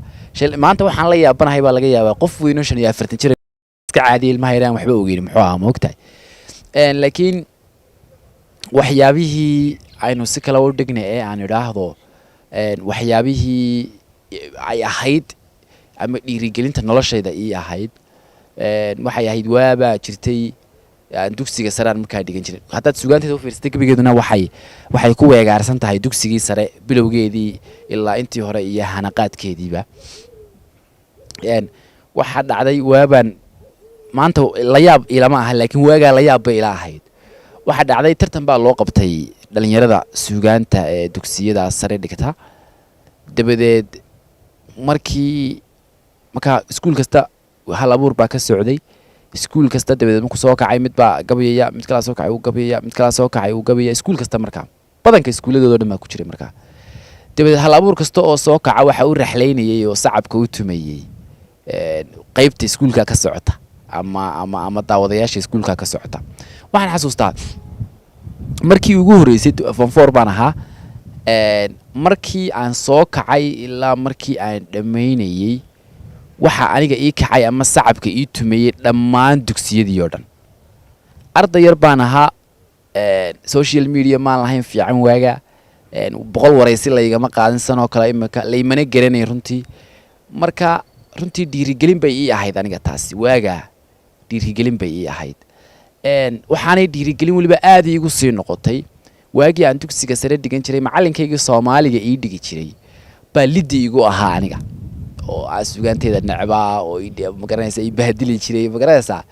maanta waxaan la yaabanahay baa laga yaabaa qof weyn oo 45 jir iska caadi ilmaha yaraan waxba ogeyn muxuu ahaa moogtay laakiin waxyaabihii aynu si kala u dhignay ee aan yiraahdo waxyaabihii ay ahayd ama dhiirigelinta noloshayda ii ahayd waxay ahayd waaba jirtay dugsiga sare markaa dhigan jiray haddaad sugaanteeda u fiirsatay gabigeeduna waxay ku weegaarsan tahay dugsigii sare bilowgeedii ilaa intii hore iyo hanaqaadkeediiba waxaa dhacday waabaan maanta la yaab ilama aha laakiin waagaa la yaab bay ila ahayd waxaa dhacday tartan baa loo qabtay dhalinyarada suugaanta ee dugsiyada sare dhigta dabadeed markaa iskuul kasta hal abuur baa ka socday iskuul kasta dabadeed markuu soo kacay mid baa gabayaya mid kala soo kacay uu gabayaya mid kala soo kacay uu gabayaya iskuul kasta markaa badanka iskuuladooda dhan baa ku jiray markaa dabadeed hal abuur kasta oo soo kaca waxa uu raxlaynayay oo sacabka u tumayay qaybta iskuulka ka socota ama daawadayaasha iskuulka ka socota waxaan xasuustaa markii ugu horeysay form 4 baan ahaa markii aan soo kacay ilaa markii aan dhameynayay waxa aniga ii kacay ama sacabka ii tumayay dhammaan dugsiyadii oo dhan arday yar baan ahaa social media maan lahayn fiican waaga 100 wareysi laygama qaadan sanoo kale imika laymana garanay runtii marka runtii dhiirigelin bay ii ahayd aniga taasi waaga dhiirigelin bay ii ahayd waxaanay dhiirigelin waliba aad iigu sii noqotay waagii aan dugsiga sare dhigan jiray macalinkaygii Soomaaliga ii dhigi jiray baa lidii igu ahaa aniga oo suugaanteeda nacbaa oo magaranaysa ay bahdili jiray magaranaysa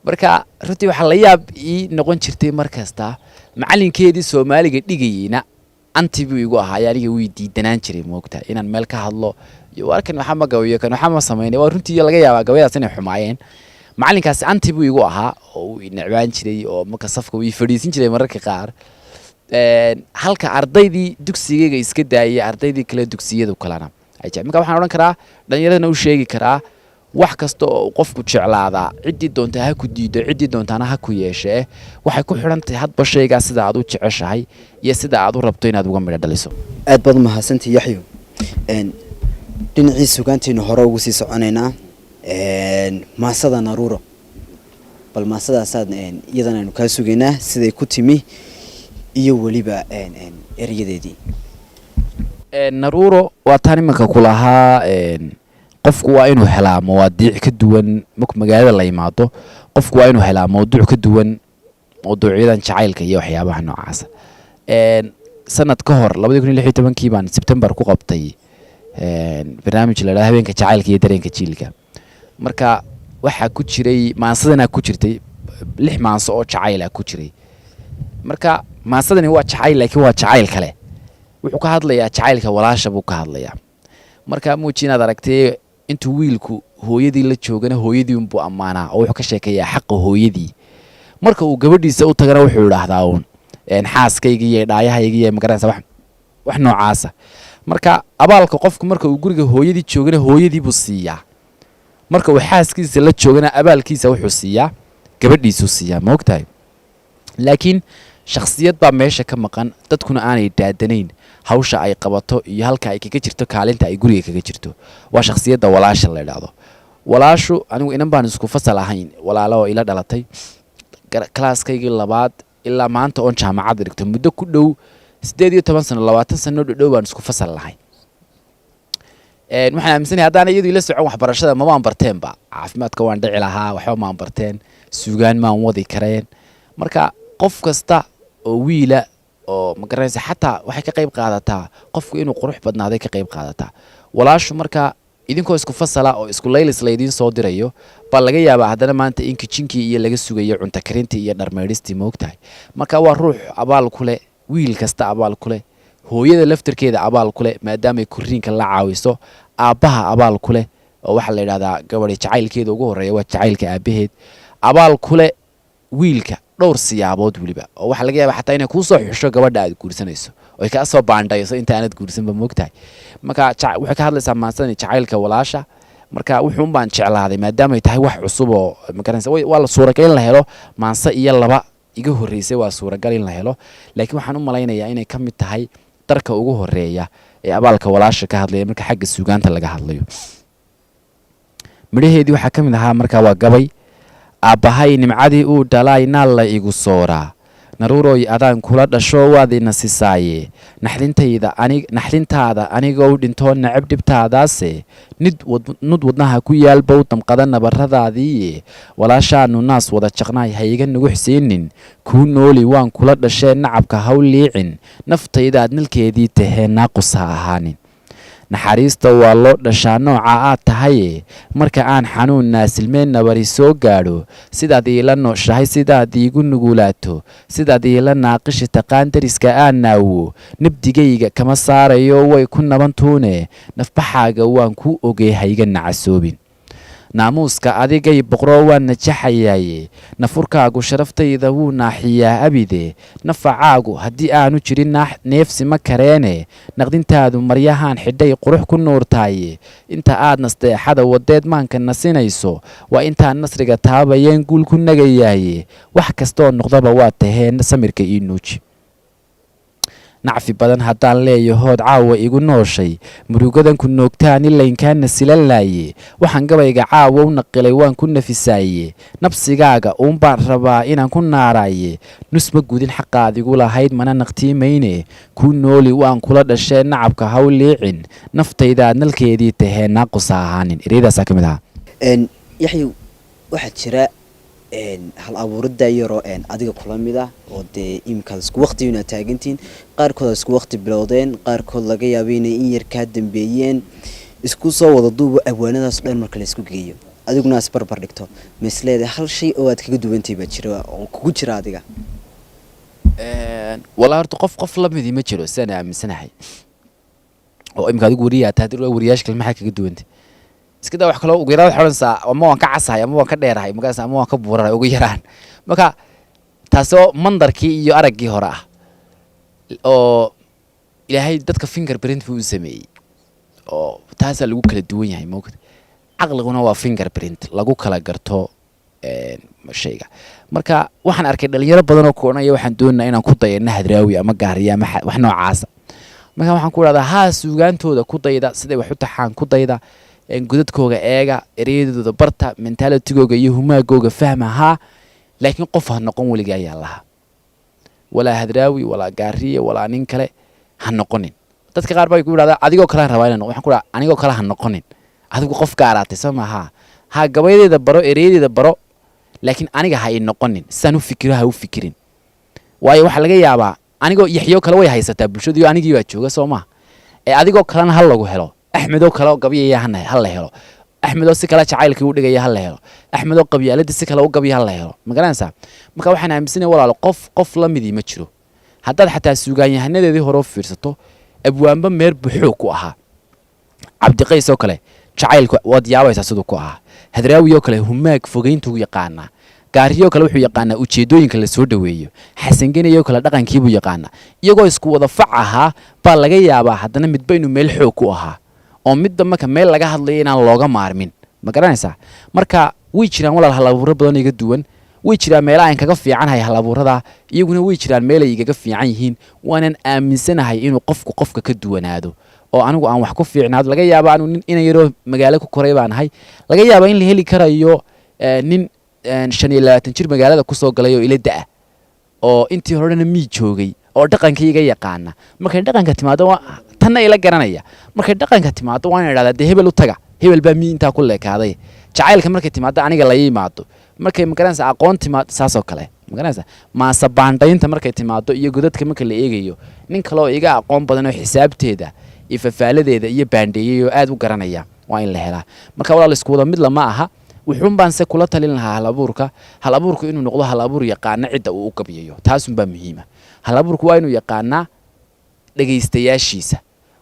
marka runtii waxa la yaab ii noqon jirtay markasta macalinkeedii Soomaaliga dhigayina anti buu igu ahaa aniga wii diidanaan jiray moogta inaan meel ka hadlo iyo warkan waxa ma gawayo kan waxa ma sameeyay waa runtii laga yaabaa gabayadaas inay xumaayeen macalinkaas anti buu igu ahaa oo uu nacbaan jiray oo marka safka uu fadhiisin jiray mararka qaar halka ardaydii dugsigayga iska daayay ardaydii kale dugsiyadu kalena ay jecel marka waxaan oran karaa dhalinyaradana u sheegi karaa wax kasta oo qofku jeclaada cidii doonta ha ku diido cidii doontana ha ku yeeshe waxay ku xiran tahay hadba shayga sida aad u jeceshahay iyo sida aad u rabto inaad uga midho dhaliso aad baad mahadsantii Yaxyo dhinacii suugaanteena hore ugu sii soconaynaa maasada Naruuro bal maasadaasad iyadana aynu ka sugaynaa siday ku timi iyo waliba eriyadeedii Naruuro waa tan imanka kulahaa qofku waa inuu helaa mawaadiic ka duwan magaalada la yimaado qofku waa inuu helaa mawduuc ka duwan mawduucyadan jacaylka iyo waxyaabaha noocaas sanad ka hor 2016 baan September ku qabtay barnaamij la yiraahdo habeenka jacaylka iyo dareenka jiilka marka waxa ku jiray maansadana ku jirtay 6 maanso oo jacayl ah ku jiray marka maansadani waa jacayl laakiin waa jacayl kale wuxuu ka hadlayaa jacaylka walaasha buu ka hadlayaa marka muujinaad aragtay intuu wiilku hooyadii la joogana hooyadii uu buu amaanaa oo wuxuu ka sheekayaa xaq hooyadii marka uu gabadhiisa u tagana wuxuu yiraahdaa xaaskayga iyo dhaayahayga iyo magaranaysa wax noocaasa marka abaalka qofku marka uu guriga hooyadii joogana hooyadii buu siiyaa marka uu xaaskiisa la joogana abaalkiisa wuxuu siiyaa gabadhiisu siiyaa ma ogtahay laakiin shakhsiyad baa meesha ka maqan dadkuna aanay daadanayn hawsha ay qabato iyo halka ay kaga jirto kaalinta ay guriga kaga jirto waa shakhsiyadda walaasha la yiraahdo walaashu anigu inan baan isku fasal ahayn walaalo ila dhalatay klaaskaygii labaad ilaa maanta oo jaamacad dhigto muddo ku dhow 18 sano 20 sano dhow baan isku fasal lahayn waxaan aaminsanahay haddaan iyadu ila socon waxbarashada ma waan barteen ba caafimaadka waan dhici lahaa waxba ma barteen suugaan ma wadi kareen marka qof kasta oo wiila oo magaranaysa xataa waxay ka qayb qaadataa qofku inuu qurux badnaaday ka qayb qaadataa walaashu marka idinkoo isku fasala oo isku laylis leedin soo dirayo bal laga yaabaa haddana maanta in kitchenkii iyo laga sugayo cunto karintii iyo dharmeedhistii moogtahay marka waa ruux abaal ku leh wiil kasta abaal ku leh hooyada laftirkeeda abaal ku leh maadaama ay kuriinka la caawiso aabbaha abaal ku leh oo waxa la yiraahdaa gabadha jacaylkeeda ugu horeeya waa jacaylka aabaheed abaal ku leh wiilka dhowr siyaabood waliba oo waxa laga yaabaa xataa inay ku soo xusho gabadha aad guursanayso oo ay ka soo baandhayso inta aanad guursanba moogtahay marka waxay ka hadlaysaa maansadani jacaylka walaasha marka wuxuu baan jeclaaday maadaama ay tahay wax cusub oo magaranaysa waa la suuragal in la helo maansa iyo laba iga horeysay waa suuragal in la helo laakiin waxaan u malaynayaa inay ka mid tahay darka ugu horeeya ee abaalka walaasha ka hadlaya marka xagga suugaanta laga hadlayo midhaheedii waxaa ka mid ahaa marka waa gabay aabbahay nimcadii uu dhalay naal la igu sooraa naruuroy adaan kula dhasho waad ina sisaaye naxdintaada anigoo dhintoo nacab dhibtaadaase nud wadnaha ku yaalba u damqada nabarradaadii walaashaanu naas wada jaqnaay ha iga nugu xsiinin kuu nooli waan kula dhashee nacabka haw liicin naftaydaad nilkeedii tahee naaqus ha ahaanin naxariista waa loo dhashaa nooca aad tahaye marka aan xanuun naasilmeen nabari soo gaadho sidaad iila nooshahay sidaad iigu nugulaato sidaad iila naaqishi taqaan dariska aan naawo nabdigayga kama saarayo way ku nabantuune nafbaxaaga waan ku ogey hayga nacasoobin naamuuska adigay boqroo waan najaxayaaye nafurkaagu sharaftayda wuu naaxiyaa abide nafacaagu haddii aanu jirin neefsi ma kareene naqdintaadu maryahaan xidhay qurux ku nuurtaaye inta aad nasteexada wadeed maanka nasinayso waa intaan nasriga taabayeen guul ku nagayaaye wax kastoo noqdaba waa tahee samirka ii nuuji nacfi badan haddaan leeyahood caawa igu nooshay murugadan ku noogtaan ilaynkaana silalaaye waxaan gabayga caawa u naqilay waan ku nafisaaye nabsigaaga uunbaan rabaa inaan ku naaraaye nus ma gudin xaqaadigu lahayd mana naqtiimayne kuu nooli waan kula dhashee nacabka haw liicin naftaydaad nalkeedii tahee naaqusa ahaanin ereydaasaa ka mid ahaa yaxyow waxaa jira hal abuurada yaroo adiga kula mid ah oo dee imikaad isku waqti inaad taagantiin qaarkood isku waqti bilowdeen qaarkood laga yaabay inay in yar kaa dambeeyeen isku soo wada duuba abwaanadaas dhan marka la isku geeyo adiguna is barbar dhigto misleeda hal shay oo aad kaga duwantay baa jira oo kugu jira adiga walaa horta qof la midii ma jiro sidaan aaminsanahay oo imika adigu wariyaa tahay wariyaasha kale maxaa kaga duwantay iska daa wax kale ugu yaraan xoransa ama waan ka casahay ama waan ka dheerahay magaas ama waan ka buuraray ugu yaraan marka taasoo mandarkii iyo araggii hore ah oo ilaahay dadka fingerprint buu u sameeyey oo taasaa lagu kala duwan yahay moogta caqliguna waa fingerprint lagu kala garto shayga marka waxaan arkay dhalinyaro badan oo koonaya waxaan doonaynaa inaan ku dayano hadraawi ama gaariya ama wax noocaasa marka waxaan ku idhahdaa haa suugaantooda ku dayda siday wax u taxaan ku dayda godadkooga eega ereyadooda barta mentalitigooga iyo humaagooga fahma haa laakiin qof ha noqon weliga ayaa lahaa walaa hadraawi walaa gaariye walaa nin kale ha noqonin dadka qaar baa ku yidhahdaa adigoo kale aan rabaa inaan waxaan ku dhaha anigoo kale ha noqonin adigu qof gaaraatay soo maaha ha gabayadeeda baro ereyadeeda baro laakiin aniga ha ii noqonin sidaan u fikiro ha u fikirin waayo waxaa laga yaabaa anigoo yaxyo kale way haysataa bulshadu iyo anigii baa jooga soo maaha adigoo kalena ha lagu helo axmedoo kale oo gabyaya ha la helo axmedoo si kale jacaylkii u dhigaya ha la helo axmedoo qabyaaladii si kale u gabya ha la helo ma garanaysaa marka waxaan aaminsanaya walaalo qof la midii ma jiro haddaad xataa suugaanyahanadeedii hore u fiirsato abwaanba meer buxuu ku ahaa cabdiqays oo kale jacaylku waad yaabaysaa siduu ku ahaa hadraawi oo kale humaag fogeyntuu yaqaanaa gaariyoo kale wuxuu yaqaanaa ujeedooyinka la soo dhaweeyo xasangenayoo kale dhaqankiibuu yaqaanaa iyagoo isku wada fac ahaa baa laga yaabaa haddana midba inuu meel xoog ku ahaa oo midba marka meel laga hadlayo inaan looga maarmin ma garanaysaa marka way jiraan walaal halabuuro badan iga duwan way jiraan meelaha aan kaga fiicanahay halabuurada iyaguna way jiraan meel ay igaga fiican yihiin waanan aaminsanahay inuu qofka ka duwanaado oo anigu aan wax ku fiicnaado laga yaaba anu ina yaroo magaalo ku koray baan ahay laga yaaba in la heli karayo nin 25 jir magaalada ku soo galay oo ila daa oo intii horena mii joogay oo dhaqankayga yaqaana markay dhaqanka timaado tanna ila garanaya markay dhaqanka timaado waan idhaahdaa hebel u taga hebel baa mii inta ku leekaaday jacaylka markay timaado aniga la yimaado markay magaranaysa aqoon timaado saasoo kale magaranaysa maasa baandaynta markay timaado iyo godadka marka la eegayo nin kale oo iga aqoon badan oo xisaabteeda iyo fafaaladeeda iyo baandeeyay oo aad u garanaya waa in la helaa marka walaal isku wada mid lama aha wuxuun baan se kula talin lahaa halabuurku inuu noqdo halabuur yaqaana cidda uu u gabiyayo taasun baa muhiima halabuurku waa inuu yaqaanaa dhagaystayaashiisa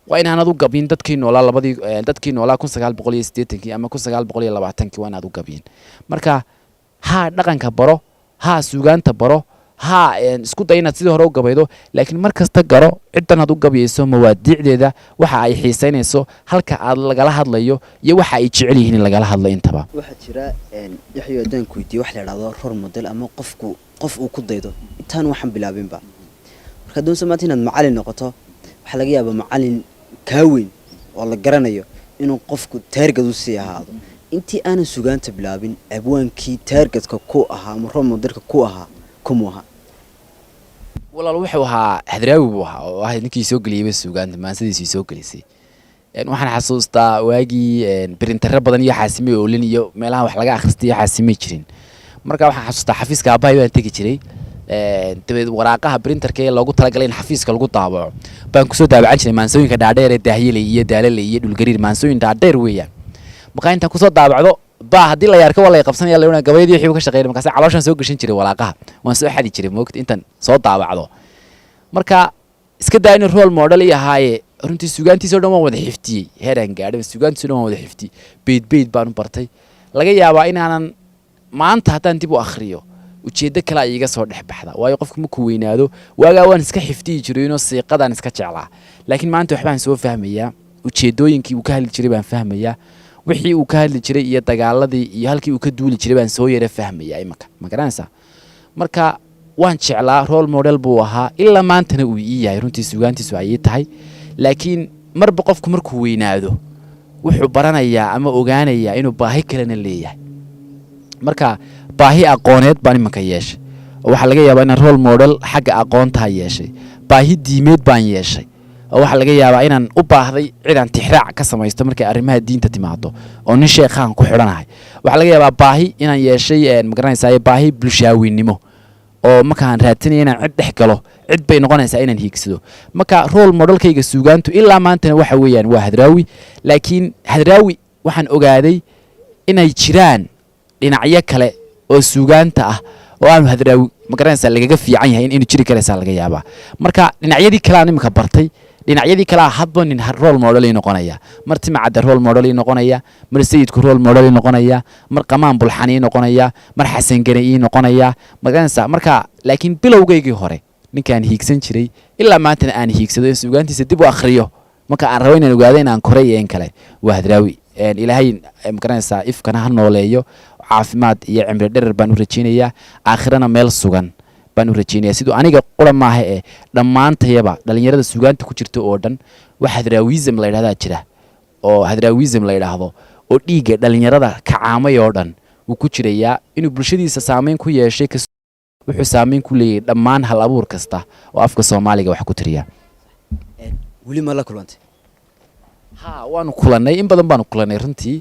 waa inaanad u gabyin dadkii noolaa 1980 ama 1920 waa inaad u gabyin marka haa dhaqanka baro haa suugaanta baro haa isku day inaad sidii hore u gabaydo laakiin mar kasta garo ciddan aad u gabayayso mawaadiicdeeda waxa ay xiisaynayso halka aad lagala hadlayo iyo waxa ay jecel yihiin in lagala hadlo intaba waxaa jira yaxyo haddaan ku weydiiyo wax la idhahdo role model ama qof uu ku daydo intaan waxaan bilaabinba marka doonsa maanta inaad macallin noqoto waxaa laga yaabaa macallin kaa weyn oo la garanayo inuu qofku taargad u sii ahaado intii aanan sugaanta bilaabin abwaankii taargadka ku ahaa ama role modelka ku ahaa kumuha walaal wuxuu ahaa hadraawi buu ahaa oo ninkii soo geliyay suugaanta maansadii soo gelisay waxaan xasuustaa waagii printer badan iyo xaasimay oo lin iyo meelaha wax laga akhristiyo xaasimay jirin marka waxaan xasuustaa xafiiska abahay baan tagi jiray dabeed waraaqaha printerka ee loogu talagalay in xafiiska lagu daabaco baan kusoo daabacan jiray maansooyinka dhaadheer ee daahiyelay iyo daalale iyo dhulgariir maansooyin dhaadheer weeyaan marka intaan kusoo daabacdo baa haddii la yaarka wala qabsanaya la gabayadii wixii ka shaqeeyay markaas calooshan soo gashin jiray walaaqaha waan soo xadi jiray moogta intaan soo daabacdo marka iska daa in role model iyo ahaaye runtii suugaantiisa oo dhan waan wada xiftiyay heeraan gaadhay suugaantiisa oo dhan waan wada xiftiyay beed baan u bartay laga yaabaa inaanan maanta haddaan dib u akhriyo ujeeddo kale ay iga soo dhex baxda waayo qofku markuu weynaado waagaa waan iska xifdiyi jiray inoo siiqadaan iska jeclaa laakiin maanta waxbaan soo fahmayaa ujeeddooyinkii uu ka hadli jiray baan fahmayaa wixii uu ka hadli jiray iyo dagaaladii iyo halkii uu ka duuli jiray baan soo yara fahmayaa imanka ma garanaysaa marka waan jeclaa role model buu ahaa ilaa maantana uu ii yahay runtii sugaantiisu ay ii tahay laakiin marba qofku markuu weynaado wuxuu baranayaa ama ogaanayaa inuu baahi kalena leeyahay marka baahi aqooneed baan imanka yeeshay oo waxaa laga yaabaa inaan role model xagga aqoontaa yeeshay baahi diimeed baan yeeshay oo waxaa laga yaabaa inaan u baahday cidaan tixraac ka samaysto markay arrimaha diinta timaado oo nin sheekhaan ku xidhanahay waxaa laga yaabaa baahi inaan yeeshay magaranaysaa baahi bulshaawinimo oo markaan raadsanaya inaan cid dhex galo cid bay noqonaysaa inaan hiigsado marka role modelkayga suugaantu ilaa maantana waxa weeyaan waa hadraawi laakiin hadraawi waxaan ogaaday inay jiraan dhinacyo kale oo suugaanta ah oo aanu hadraawi magaranaysaa lagaga fiican yahay inuu jiri karaysaa laga yaabaa marka dhinacyadii kale aan iminka bartay dhinacyadii kale hadba nin role model ii noqonaya mar timacadda role model ii noqonaya mar sayidku role model ii noqonaya mar qamaan bulxan ii noqonaya mar xasan gane ii noqonaya magaranaysaa marka laakiin bilowgaygii hore ninkaan hiigsan jiray ilaa maantana aan hiigsado suugaantiisa dib u akhriyo marka aan rabo inaan ogaado inaan koray iyo in kale waa hadraawi ilaahay magaranaysaa ifkana ha nooleeyo caafimaad iyo cimri dherer baan u rajaynayaa aakhirana meel sugan baan u rajaynayaa sidoo aniga qura maaha ee dhammaantayaba dhalinyarada suugaanta ku jirta oo dhan wax hadraawism la yidhahdaa jira oo hadraawism la yidhaahdo oo dhiigga dhalinyarada kacaamay oo dhan wuu ku jirayaa inuu bulshadiisa saameyn ku yeeshay wuxuu saameyn ku leeyahay dhammaan hal abuur kasta oo afka soomaaliga wax ku tiriya weli ma la kulantay ha waanu kulannay in badan baanu kulannay runtii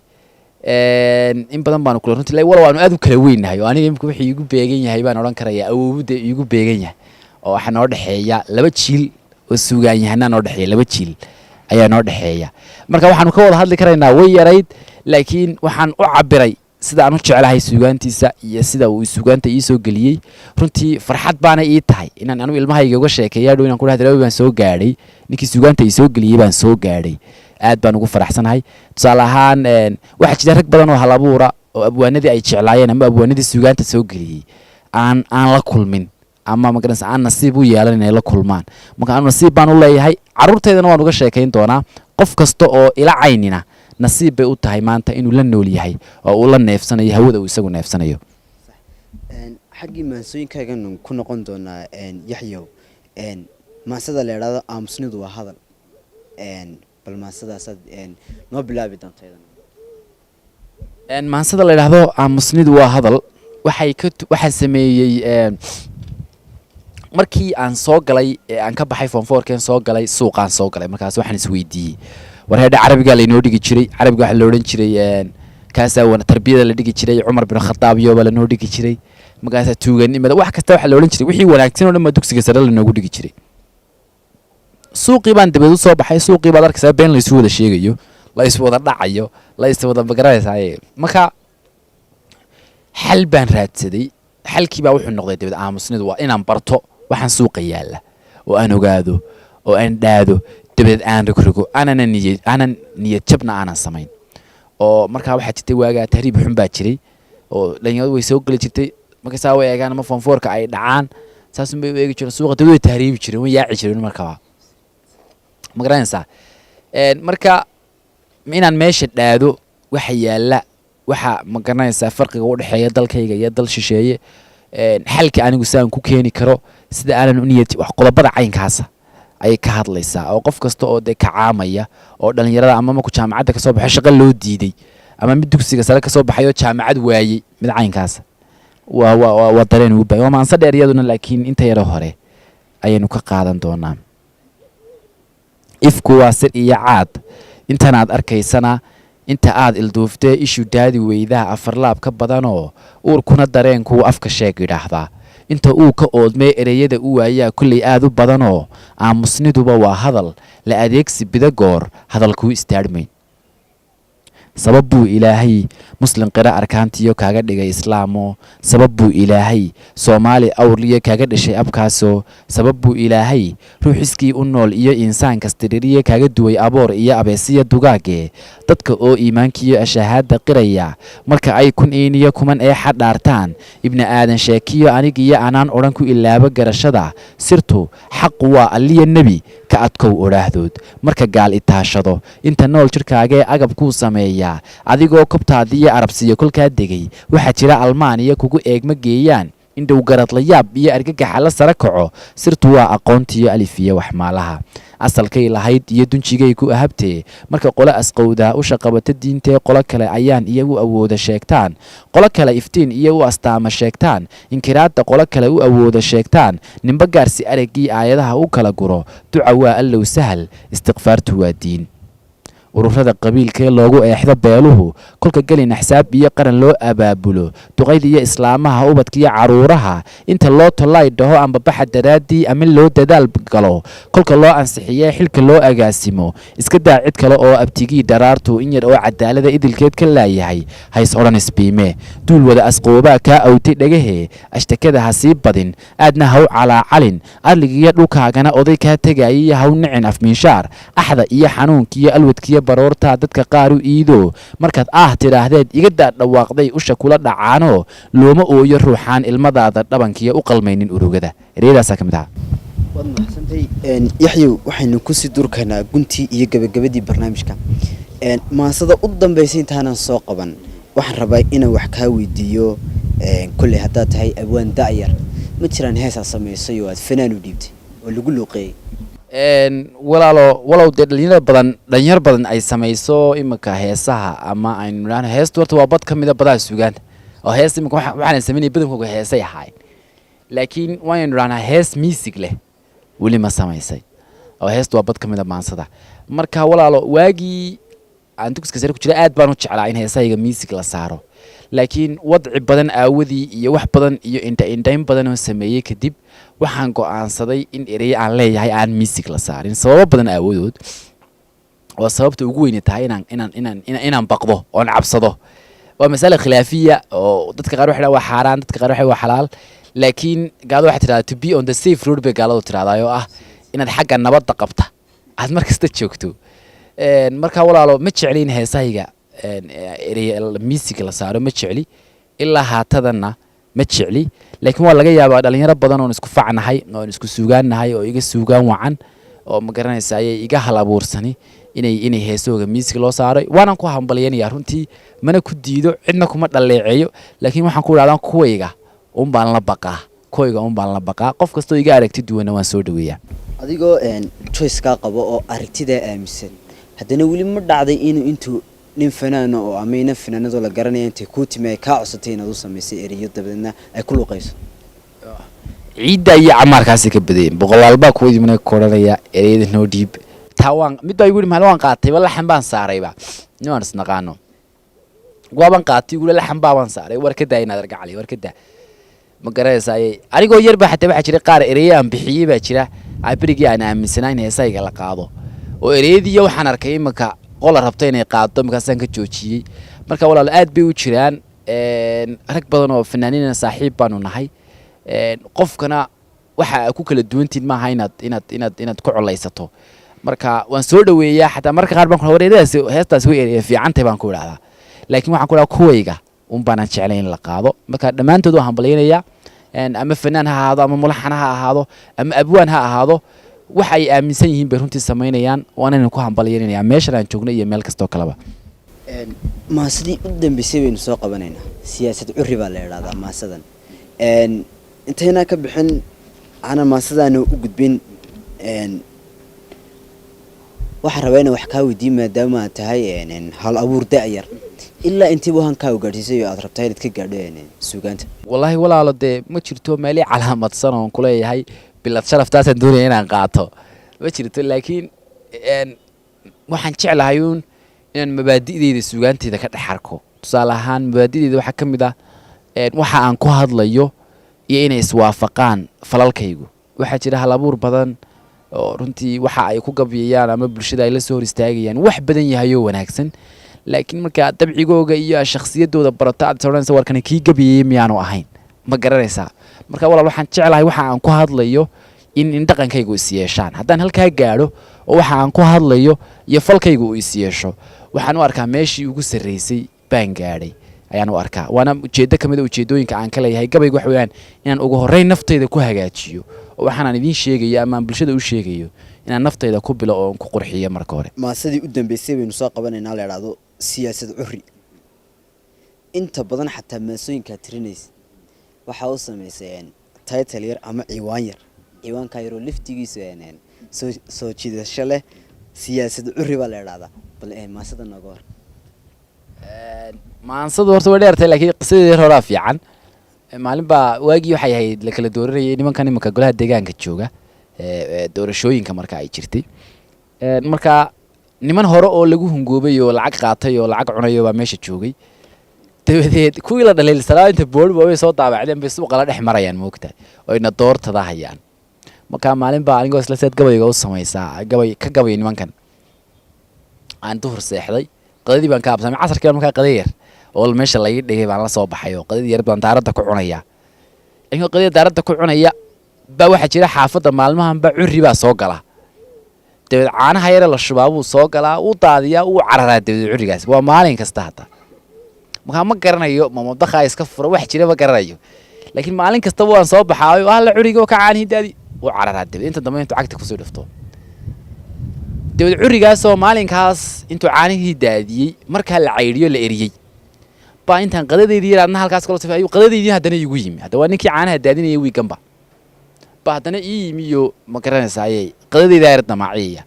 in badan baanu kulannay runtii walow waanu aad u kala weynahay oo aniga imika wixii iigu beegan yahay baan odhan karayaa awoowda iigu beegan yahay oo waxaa noo dhexeeya laba jiil oo suugaan yahanaa noo dhexeeya laba jiil ayaa noo dhexeeya marka waxaanu ka wada hadli karaynaa way yarayd laakiin waxaan u cabiray sida aan u jeclahay suugaantiisa iyo sida uu suugaanta ii soo geliyey runtii farxad baana ii tahay inaan anigu ilmahayga uga sheekeeyaa dhow inaan ku dhahay hadraawi baan soo gaadhay ninkii suugaanta ii soo geliyey baan soo gaadhay aad baan ugu faraxsanahay tusaale ahaan waxaa jira rag badan oo hal abuura oo abwaanadii ay jeclaayeen ama abwaanadii suugaanta soo geliyey aan la kulmin ama magaranaysa aan nasiib u yeelan inay la kulmaan marka aanu nasiib baan u leeyahay carruurtaydana waan uga sheekayn doonaa qof kasta oo ila caynina nasiib bay u tahay maanta inuu la nool yahay oo uu la neefsanayo hawada uu isagu neefsanayo xaggii maansooyinkaagan ku noqon doonaa yaxyow maansada la idhaahdo aamusnidu waa hadal bal maansadaasad noo bilaabi doonta maansada la idhaahdo aamusnidu waa hadal waxaa sameeyey markii aan soo galay aan ka baxay foonfoorkeen soo galay suuqaan soo galay markaas waxaan isweydiiyey war heedha carabigaa laynoo dhigi jiray carabiga waxaa la odhan jiray kaasaa tarbiyada la dhigi jiray cumar bin khataab iyo baa lanoo dhigi jiray markaasaa tuuganimada wax kasta waxaa la odhan jiray wixii wanaagsan oo dhan baa dugsiga sare lanoogu dhigi jiray suuqii baan dabeed u soo baxay suuqii baad arkaysaa been la isu wada sheegayo la is wada dhacayo la is wada magaranaysaa marka xal baan raadsaday xalkii baa wuxuu noqday dabeed aamusnidu waa inaan barto waxaan suuqa yaalla oo aan ogaado oo aan dhaado dabeed aan rogrogo aanan niyad jabna aanan samayn oo markaa waxaa jirtay waagaa tahriib xun baa jiray oo dhalinyaradu way soo geli jirtay markaasaa way eegaan ama foonfoorka ay dhacaan saasun bay u eegi jireen suuqa dabeed way tahriibi jireen way yaaci jireen markaba ma garanaysaa marka inaan meesha dhaado waxa yaalla waxa ma garanaysaa farqiga u dhexeeya dalkayga iyo dal shisheeye xalka anigu sidaan ku keeni karo sida aanan u niyad wax qodobada caynkaasa ayay ka hadlaysaa oo qof kasta oo dee kacaamaya oo dhalinyarada ama markuu jaamacadda ka soo baxo shaqo loo diiday ama mid dugsiga sare ka soo baxay oo jaamacad waayey mid caynkaasa waa dareen ugu baahan waa maanse dheer iyaduna laakiin inta yaro hore ayaynu ka qaadan doonaa ifku waa sir iyo caad intanaad arkaysana inta aad ilduuftee ishu daadi weydaha afarlaab ka badanoo uurkuna dareenkuu afka sheeg idhaahdaa inta uu ka oodmee ereyada u waayaa kollay aad u badanoo aamusniduba waa hadal la adeegsi bidagoor hadalkuu istaadhmayn sabab buu ilaahay muslim qira arkaantiyo kaaga dhigay islaamo sabab buu ilaahay soomaali awrliyo kaaga dhashay abkaasoo sabab buu ilaahay ruuxiskii u nool iyo insaan kastiririye kaaga duway aboor iyo abeesiya dugaage dadka oo iimaankiyo ashahaada qiraya marka ay kun iiniyo kuman ee xadhaartaan ibni aadan sheekiyo anigiyo anaan odhan ku ilaabo garashada sirtu xaqu waa alliya nebi ka adkow odhaahdood marka gaal itaashado inta nool jirkaagee agab kuu sameeyaa adigoo kobtaadiyo arabsiyo kolkaa degay waxaa jira almaaniya kugu eegma geeyaan indhow garad la yaab iyo argagaxa la sara kaco sirtu waa aqoontiyo alifiyo waxmaalaha asalkay lahayd iyo dunjigay ku ahabtee marka qole asqowdaa u shaqabata diintee qolo kale ayaan iyagu awooda sheegtaan qolo kale iftiin iyo u astaama sheegtaan inkiraadda qolo kale u awooda sheegtaan ninba gaarsi araggii aayadaha u kala guro duca waa allow sahal istiqfaartu waa diin ururada qabiilkee loogu eexdo beeluhu kolka gelin axsaab iyo qaran loo abaabulo duqayd iyo islaamaha ubadkiiyo caruuraha inta loo tollaay dhaho amba baxa daraaddii ama loo dadaal galo kolka loo ansixiyee xilka loo agaasimo iska daa cid kale oo abtigii dharaartu in yar oo cadaalada idilkeed ka laayahay hays odhan isbiime duul wada asqoobaa kaa awtay dhagahee ashtakada ha sii badin aadna haw calaacalin adligiiyo dhulkaagana oday kaa tegaayiyo haw nicin afmiinshaar axda iyo xanuunkiiyo alwadkiyo baroortaa dadka qaar u iido markaad tidhaahdeed iga daa dhawaaqday usha kula dhacaanoo looma ooyo ruuxaan ilmadaada dhabankiiyo u qalmaynin urugada ereyadaasaa ka mid aha waad mahadsantahay yaxyow waxaynu kusii durkaynaa guntii iyo gabagabadii barnaamijka maasada u dambaysa intaanan soo qaban waxaan rabaa inaan wax kaa weydiiyo kolley haddaad tahay abwaan da'yar ma jiraan heesaa samaysay oo aad fanaan u dhiibtay oo lagu luuqeeyey walow dee dhalinyar badan ay samayso iminka heesaha ama aynu idhaahno heestu horta waa bad ka mida badaha sugaanta oo hees iminka waxaana samaynaya badankooga heesay ahaayeen laakiin waaynu idhahnaa hees miisig leh weli ma samaysay oo heestu waa bad ka mida maansada marka walaalo waagii aan dugsiga sare ku jira aad baan u jeclaa in heesahayga miisig la saaro laakiin wadci badan aawadii iyo wax badan iyo indhayn badan oo sameeyey kadib waxaan go'aansaday in ereye aan leeyahay aan miisig la saarin sababo badan aawadood oo sababta ugu weyni tahay inaan baqdo oon cabsado waa masale khilaafiya oo dadka qaar waxay waa xaaraan dadka qaar waxay waa xalaal laakiin gaalada waxay tidhahdaa to be on the safe road bay gaaladu tidhahdaa oo ah inaad xagga nabadda qabta aad mar kasta joogto markaa walaalo ma jecli in heesahayga miisig la saaro ma jecli ilaa haatadanna ma jecli laakiin waa laga yaabaa dhalinyaro badan oon isku facnahay oon isku suugaannahay oo iga suugaan wacan oo ma garanaysa ayay iga hal abuursani inay heesooga miisig loo saaray waanan ku hambalyanayaa runtii mana ku diido cidna kuma dhaleeceeyo laakiin waxaan ku idhahdaa kuwayga unbaan la baqaa qof kastoo iga aragti duwana waan soo dhaweeyaa adigoo choice kaa qabo oo aragtidaa aaminsan haddana weli ma dhacday intuu nin fanaano oo ama ina fanaanadoo la garanaya intay kuu timi ay kaa codsatay inaad u samaysay ereyo dabadeedna ay ku luuqayso ciidda iyo camaarkaasi ka badayeen boqolaalbaa kuwa yimina koranaya ereyada noo dhiib taa mid baa igu yidhi maalin waan qaatayba laxan baan saarayba nimaan isnaqaano waaban qaatay igula laxan baabaan saaray war ka daa inaad argacali war ka daa ma garanaysaayey anigoo yar baa xataa waxaa jira qaar ereye aan bixiyey baa jira berigii aan aaminsanaa in heesahayga la qaado oo ereyadiiyo waxaan arkay iminka qola rabta inay qaado markaasaan ka joojiyey marka walaalo aad bay u jiraan rag badan oo fanaaniina saaxiib baanu nahay qofkana waxa ku kala duwantiin maaha inaad ku colaysato marka waan soo dhaweeyaa xataa marka qaar baan ku wareeradaas heestaas way erey fiicantay baan ku idhahdaa laakiin waxaan ku idhahaa kuwayga baanan jeclayn in la qaado marka dhammaantood waan hambalyaynayaa ama fanaan ha ahaado ama mulaxan ha ahaado ama abwaan ha ahaado waxa ay aaminsan yihiin bay runtii samaynayaan waanaynan ku hambalyaynaya meeshan aan joogno iyo meel kastoo kaleba maasadii u dambeysay baynu soo qabanaynaa siyaasad curri baa la idhahdaa maasadan intaynaa ka bixin aanan maasadaana u gudbin waxaan rabaa inaan wax kaa weydiin maadaama aad tahay hal abuur da'yar ilaa intiiba han kaa gaadhsiisay oo aad rabtaa inaad ka gaadho suugaanta wallaahi walaalo dee ma jirto meelii calaamadsan oon kuleeyahay bilad sharaftaasaan doonaya inaan qaato ma jirto laakiin waxaan jeclahay uun inaan mabaadi'deyda suugaanteyda ka dhex arko tusaale ahaan mabaadi'deyda waxaa ka mid ah waxa aan ku hadlayo iyo inay iswaafaqaan falalkaygu waxaa jira hal abuur badan oo runtii waxa ay ku gabyayaan ama bulshada ay la soo hor istaagayaan wax badan yahayoo wanaagsan laakiin marka dabcigooga iyo shakhsiyadooda barato aad soranaysa warkani kii gabayay miyaanu ahayn ma garanaysaa marka walaal waxaan jeclahay waxa aan ku hadlayo in dhaqankaygu is yeeshaan haddaan halkaa gaadho oo waxa aan ku hadlayo iyo falkaygu is yeesho waxaan u arkaa meeshii ugu sarreysay baan gaadhay ayaan u arkaa waana ujeeddo ka mid ah ujeedooyinka aan ka leeyahay gabaygu waxa weeyaan inaan ugu horreyn naftayda ku hagaajiyo oo waxaan idiin sheegayo ama aan bulshada u sheegayo inaan naftayda ku bilo oo ku qurxiyo marka hore maasadii u dambeysay baynu soo qabanaynaa la yidhaahdo siyaasad curri inta badan xataa maasooyinkaa tirinaysa waxaa u samaysay title yar ama ciwaan yar ciwaankaa yaroo laftigiisu soo jiidasho leh siyaasad curri baa la yidhahdaa bal maasada nooga hor maansadu horta way dheertay laakiin qisadeeda horaa fiican maalin baa waagii waxay ahayd la kala dooranayay nimankan imanka golaha deegaanka jooga doorashooyinka marka ay jirtay marka niman hore oo lagu hungoobay oo lacag qaatay oo lacag cunayo baa meesha joogay dabadeed kuwii la dhaliilsanaa inta boodhba way soo daabacdeen bay suuqa la dhex marayaan moogtahay oo ina doortada hayaan marka maalin baa anigoo isla seed gabayga u samaysaa gabay nimankan aan duhur seexday qadadii baan ka absamay casarkii baan markaa qada yar oo meesha laga dhigay baan la soo baxay oo qadadii yar baan daaradda ku cunaya inuu qadadii daaradda ku cunaya baa waxaa jira xaafadda maalmahan baa curri baa soo gala dabeed caanaha yare la shubaa buu soo galaa uu daadiyaa uu cararaa dabeed currigaas waa maalin kasta hadda markaa ma garanayo mamadakhaa iska fura wax jira ma garanayo laakiin maalin kastaba waan soo baxaayo alla curriga oo ka caanihii daadi uu cararaa dabeed inta dambe intuu cagta kusoo dhifto dabeed currigaasoo maalinkaas intuu caanihii daadiyey markaa la caydhiyo la eriyey baa intaan qadadeydii yar adna halkaas kala sifay ayuu qadadeydii haddana iigu yimi hadda waa ninkii caanaha daadinaya wiiganba ba haddana ii yimi iyo ma garanaysaa ayay qadadeydaa yar damaaciyaya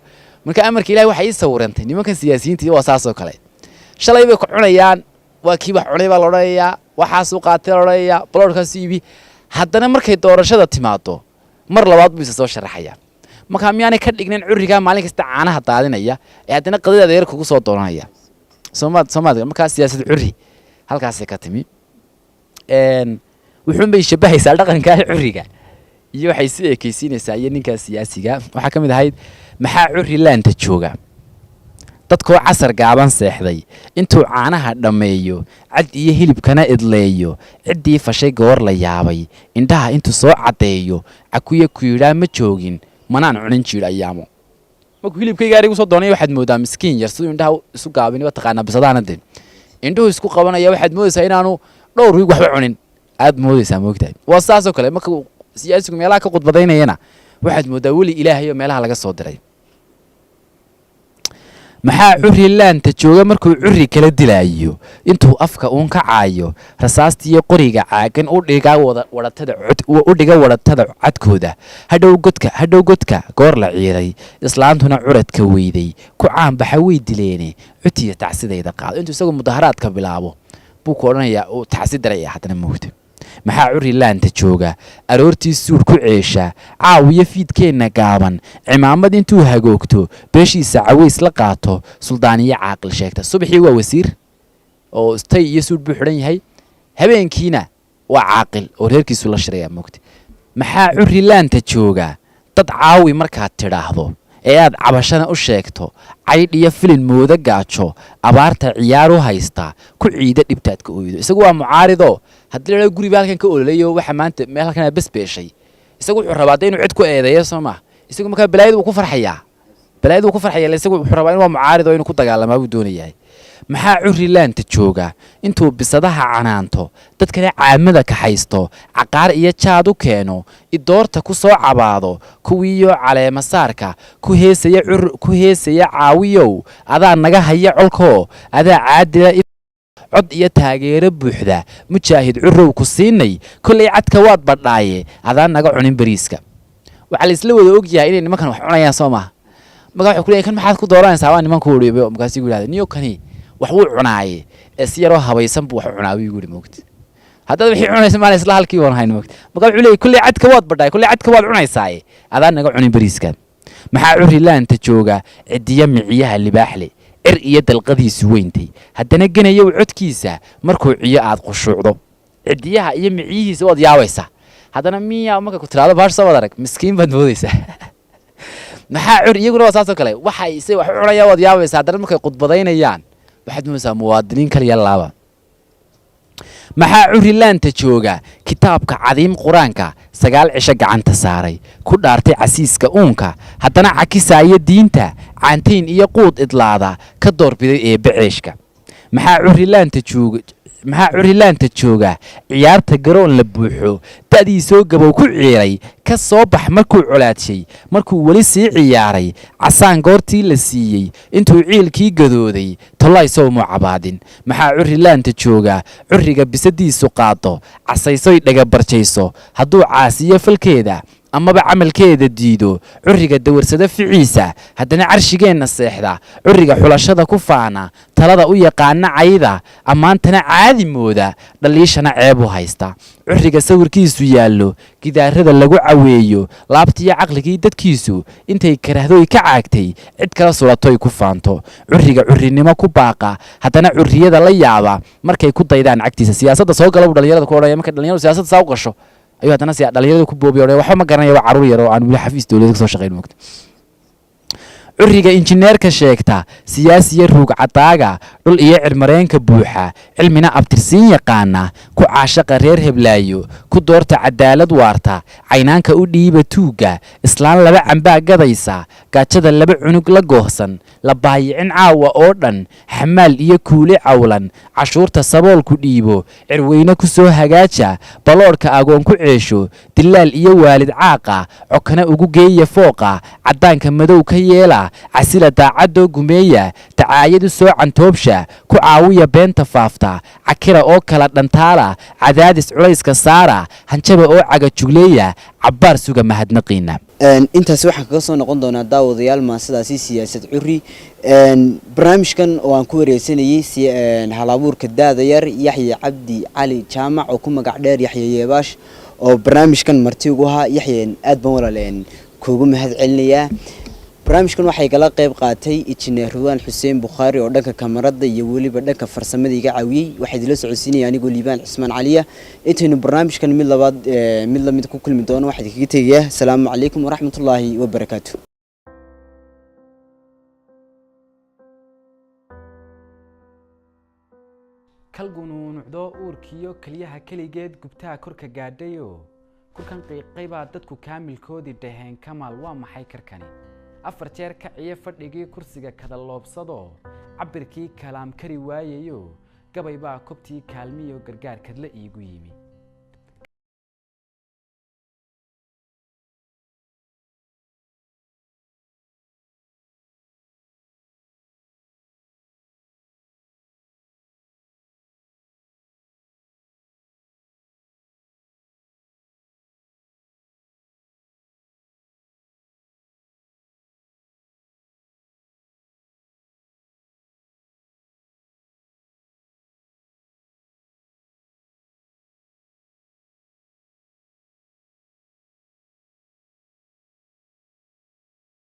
marka amarka ilaahay waxay ii sawirantay nimankan siyaasiyiinta iyo waa saasoo kale shalay bay ku cunayaan waa kii wax cunay baa la odhanayaa waxaasuu qaatay la odhanayaa baloodhkaasu iibi haddana markay doorashada timaado mar labaad buu isa soo sharaxayaa markaa miyaanay ka dhignayn currigaa maalin kasta caanaha daadinaya ee haddana qadadeeda yar kugu soo dooranaya soomaad markaa siyaasad curri halkaasay ka timi wuxuun bay shabahaysaa dhaqankaa curriga iyo waxay si ekaysiinaysaa iyo ninkaa siyaasiga waxaa ka mid ahayd maxaa curri laanta jooga dadkoo casar gaaban seexday intuu caanaha dhammeeyo cad iyo hilibkana idleeyo ciddii fashay goor la yaabay indhaha intuu soo caddeeyo cakuya ku yidhaa ma joogin manaan cunin jiir ayaamo markuu hilibkayga arigu soo doonaya waxaad moodaa miskiin yar siduu indhaha isu gaabin waa taqaanaa bisadaana de indhuhu isku qabanaya waxaad moodaysaa inaanu dhowr wiig waxba cunin aad moodaysaa moogtahay waa saasoo kale marka siyaasigu meelaha ka khudbadaynayana waxaad moodaa weli ilaahay oo meelaha laga soo diray maxaa curri laanta jooga markuu curri kala dilaayo intuu afka uun ka caayo rasaastiiyo qoriga caagan u dhiga wadhatada cadkooda hadhow godka goor la ciiray islaantuna curadka weyday ku caanbaxa way dileene cutiya tacsidayda qaado intuu isagu mudaharaadka bilaabo buu ku odhanayaa uu tacsi daray haddana moogta maxaa curri laanta jooga aroortii suur ku ceesha caawiyo fiidkeenna gaaban cimaamad intuu hagoogto beeshiisa caways la qaato suldaaniyo caaqil sheegta subaxii waa wasiir oo tay iyo suur buu xidhan yahay habeenkiina waa caaqil oo reerkiisu la shiraya moogta maxaa curri laanta jooga dad caawi markaad tidhaahdo ee aad cabashana u sheegto caydh iyo filin mooda gaajo abaarta ciyaar u haysta ku ciida dhibtaad ka oydo isagu waa mucaaridoo haddii la guriba halkan ka ololayo waxa maanta meel halkan bas beeshay isagu wuxuu rabaa inuu cid ku eedeeyo Soomaa isagu marka balaayadu ku farxaya isagu wuxuu rabaa inuu mucaarido inuu ku dagaalamaa buu doonayaa maxaa curri laanta jooga intuu bisadaha canaanto dadkana caamada ka haysto caqaar iyo jaad u keeno idoorta ku soo cabaado kuwiyo caleema saarka ku heesaya caawiyow adaa naga haya colko adaa caadila cod iyo taageero buuxda mujaahid currow ku siinay kullay cadka waad badhaaye adaa naga cunin bariiska waxa la isla wada ogyahay inay nimankan wax cunayaan Soomaa marka wuxuu ku leeyahay kan maxaad ku dooranaysaa waa nimanku wariyo markaas uu yiraahdo niyo kani wax uu cunaaye si yaroo habaysan buu wax cunaayo yiri moogti haddaba wixii cunaysa ma isla halkii waan hayn moogti marka wuxuu leeyahay kullay cadka waad badhaay kullay cadka waad cunaysaa adaa naga cunin bariiska maxaa curri laanta jooga cidiya miciyaha libaaxle iyo dalqadiisu weyntay haddana ganayo codkiisa markuu ciyo aad qushuucdo cidiyaha iyo miciyihiisa waad yaabaysaa haddana miya marka ku tiraado baash soo wadarag miskiin baad moodaysaa maxaa curri iyaguna waa saasoo kale waxay wax cunayaan waad yaabaysaa haddana markay khudbadaynayaan waxaad moodaysaa muwaadiniin kaliya laaba. maxaa curilaanta jooga kitaabka cadiim qur-aanka 9 cisho gacanta saaray ku dhaartay casiiska uunka haddana cakisaaya diinta caantayn iyo quud idlaada ka doorbiday eebbaceeshka. maxaa curilaanta jooga ciyaarta garoon la buuxo da'dii soo gabow ku ciiray ka soo bax markuu colaadshay markuu weli sii ciyaaray casaan goortii la siiyey intuu ciilkii gadooday tolay sowmu cabaadin. maxaa curilaanta jooga curiga bisadiisu qaado casaysoy dhagabarjayso hadduu caasiyo falkeeda amaba camalkeeda diido curiga dawarsada ficiisa haddana carshigeenna seexda curiga xulashada ku faana talada u yaqaana cayda ammaantana caadi mooda dhaliishana ceeb u haysta curiga sawirkiisu yaallo gidaarada lagu caweeyo laabtiyo caqligii dadkiisu intay karahdoy ka caagtay cid kala suratoy ku faanto curiga curinimo ku baaqa haddana curiyada la yaaba markay ku daydaan cagtiisa. siyaasadda soo gala buu dhalinyarada ku odhanaya markay dhalinyaradu siyaasadda saa u gasho ayuu haddana dhalinyarada ku boobiyo waxba ma garanaya waa caruur yar oo aan weli xafiis dowladda ka soo shaqayn moogta. curiga injineerka sheegta siyaasiya ruug cadaaga dhul iyo cirmareenka buuxa cilmina abtirsiin yaqaana ku caashaqa reer heblaayo ku doorta cadaalad waarta caynaanka u dhiiba tuugga islaan 2 cambaa gadaysa gaajada 2 cunug la goohsan la baayicin caawa oo dhan xamaal iyo kuule cawlan cashuurta saboolku dhiibo cirweyne ku soo hagaaja baloodhka agoon ku ceesho dilaal iyo waalid caaqa cokana ugu geeya fooqa caddaanka madow ka yeela casila daacadoo gumeeya tacaayadu soo cantoobsha ku caawiya beenta faafta cakira oo kala dhantaala cadaadis culayska saara hanjaba oo caga jugleeya cabbaar suga mahadnaqiina. intaasi waxaan kaga soo noqon doonaa daawadayaal maasadaasi siyaasad curi barnaamijkan oo aan ku wareysanayay halabuurka daada yar Yaxye Cabdi Cali Jaamac oo ku magac dheer Yaxye Yeebaash oo barnaamijkan marti ugu ahaa. Yaxye aad baan walaaleen kuugu mahad celinayaa. barnaamijkan waxay kala qayb qaatay injineer Ruwaan Xuseen Bukhari oo dhanka kamarada iyo waliba dhanka farsamada iga caawiyay. waxay idila socodsiinayaan anigoo Liibaan Cismaan Caliya. intaynu barnaamijkan mid lamid ku kulmi doono waxaan kaga tegayaa assalaamu calaykum waraxmatullaahi wabarakaatuh. kalgunuunucdo uurkiyo kaliyaha keligeed gubtaha korka gaadhayo kurkan qiiqay baa dadku kaamilkoodii dhaheen kamaal waa maxay karkani. 4 jeer kaciye fadhigii kursiga kada loobsado cabirkii kalaam kari waayayo gabay baa kobtii kaalmiyo gargaar kadla iigu yimi.